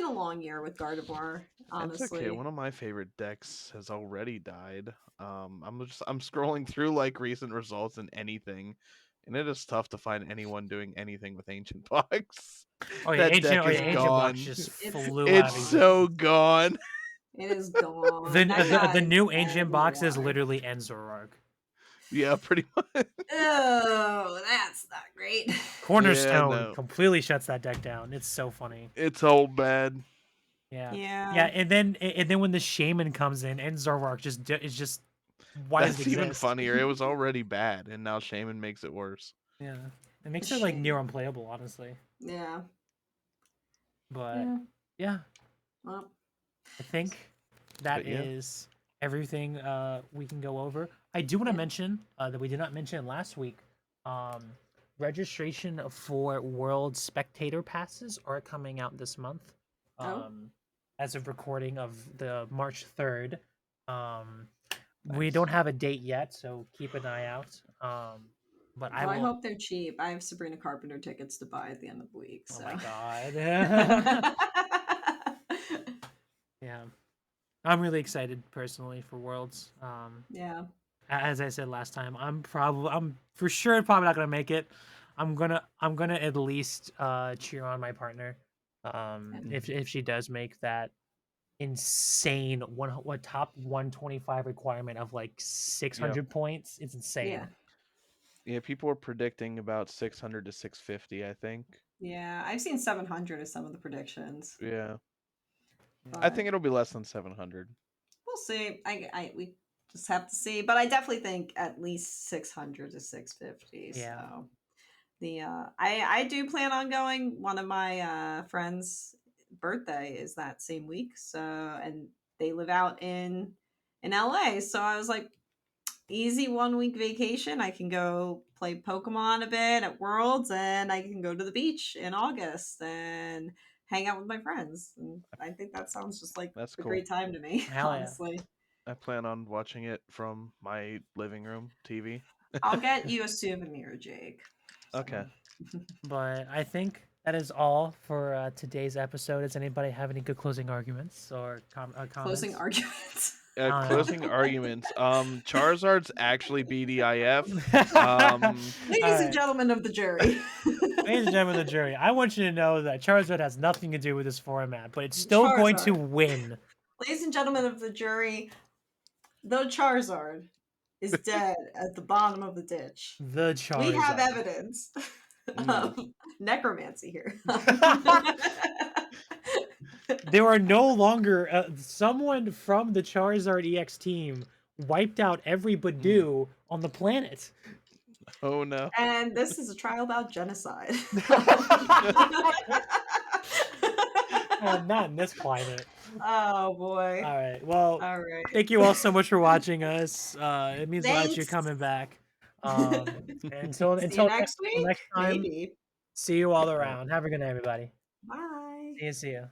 B: a long year with Gardevoir,
C: It's okay.
B: honestly.
C: One of my favorite decks has already died. I'm scrolling through like recent results and anything, and it is tough to find anyone doing anything with Ancient Box.
A: Oh yeah,
C: That deck is
A: Ancient Box
C: gone.
A: just
B: It's
A: flew out of
C: It's
A: existence.
C: so gone.
B: It is gone.
A: The
B: That guy
A: new
B: is
A: Ancient Box is
B: underwater.
A: literally Enzorark.
C: Yeah, pretty much.
B: Oh, that's not great.
A: Cornerstone
C: no.
A: completely shuts that deck down. It's so funny.
C: It's all bad.
A: Yeah.
B: Yeah.
A: And then when the Shaman comes in, Enzorark is just why does
C: That's
A: it
C: even
A: exist?
C: funnier. It was already bad, and now Shaman makes it worse.
A: Yeah. It makes it like near unplayable, honestly.
B: Yeah.
A: But yeah.
B: Well,
A: I think that is everything we can go over. I do want to mention that we did not mention last week. Registration for World Spectator Passes are coming out this month. As of recording of the March 3rd. We don't have a date yet, so keep an eye out. But
B: I hope they're cheap. I have Sabrina Carpenter tickets to buy at the end of the week. So.
A: Oh my god. Yeah. I'm really excited personally for Worlds.
B: Yeah.
A: As I said last time, I'm for sure probably not gonna make it. I'm gonna at least cheer on my partner. If she does make that insane what top 125 requirement of like 600 points. It's insane.
C: Yeah, people were predicting about 600 to 650, I think.
B: Yeah, I've seen 700 as some of the predictions.
C: Yeah.
B: But
C: I think it'll be less than 700.
B: We'll see. We just have to see, but I definitely think at least 600 to 650.
A: Yeah.
B: So I do plan on going. One of my friends' birthday is that same week, so and they live out in LA. So I was like, easy 1 week vacation. I can go play Pokemon a bit at Worlds, and I can go to the beach in August and hang out with my friends. And I think that sounds just like
C: That's
B: a
C: cool.
B: great time to me.
A: Hell yeah.
B: Honestly.
C: I plan on watching it from my living room TV.
B: I'll get you a souvenir, Jake.
C: Okay.
A: But I think that is all for today's episode. Does anybody have any good closing arguments or comments?
B: Closing arguments.
C: Closing arguments. Charizard's actually BDIF.
B: Ladies and gentlemen of the jury.
A: Ladies and gentlemen of the jury, I want you to know that Charizard has nothing to do with this format, but it's still going to win.
B: Ladies and gentlemen of the jury, though Charizard is dead at the bottom of the ditch,
A: the Charizard.
B: we have evidence of necromancy here.
A: There are no longer someone from the Charizard EX team wiped out every Badoo on the planet.
C: Oh no.
B: And this is a trial about genocide.
A: Not in this climate.
B: Oh boy.
A: All right. Well, thank you all so much for watching us. It means a lot that you're coming back. Until next week. Next time.
B: Maybe.
A: See you all around. Have a good night, everybody.
B: Bye.
A: See you.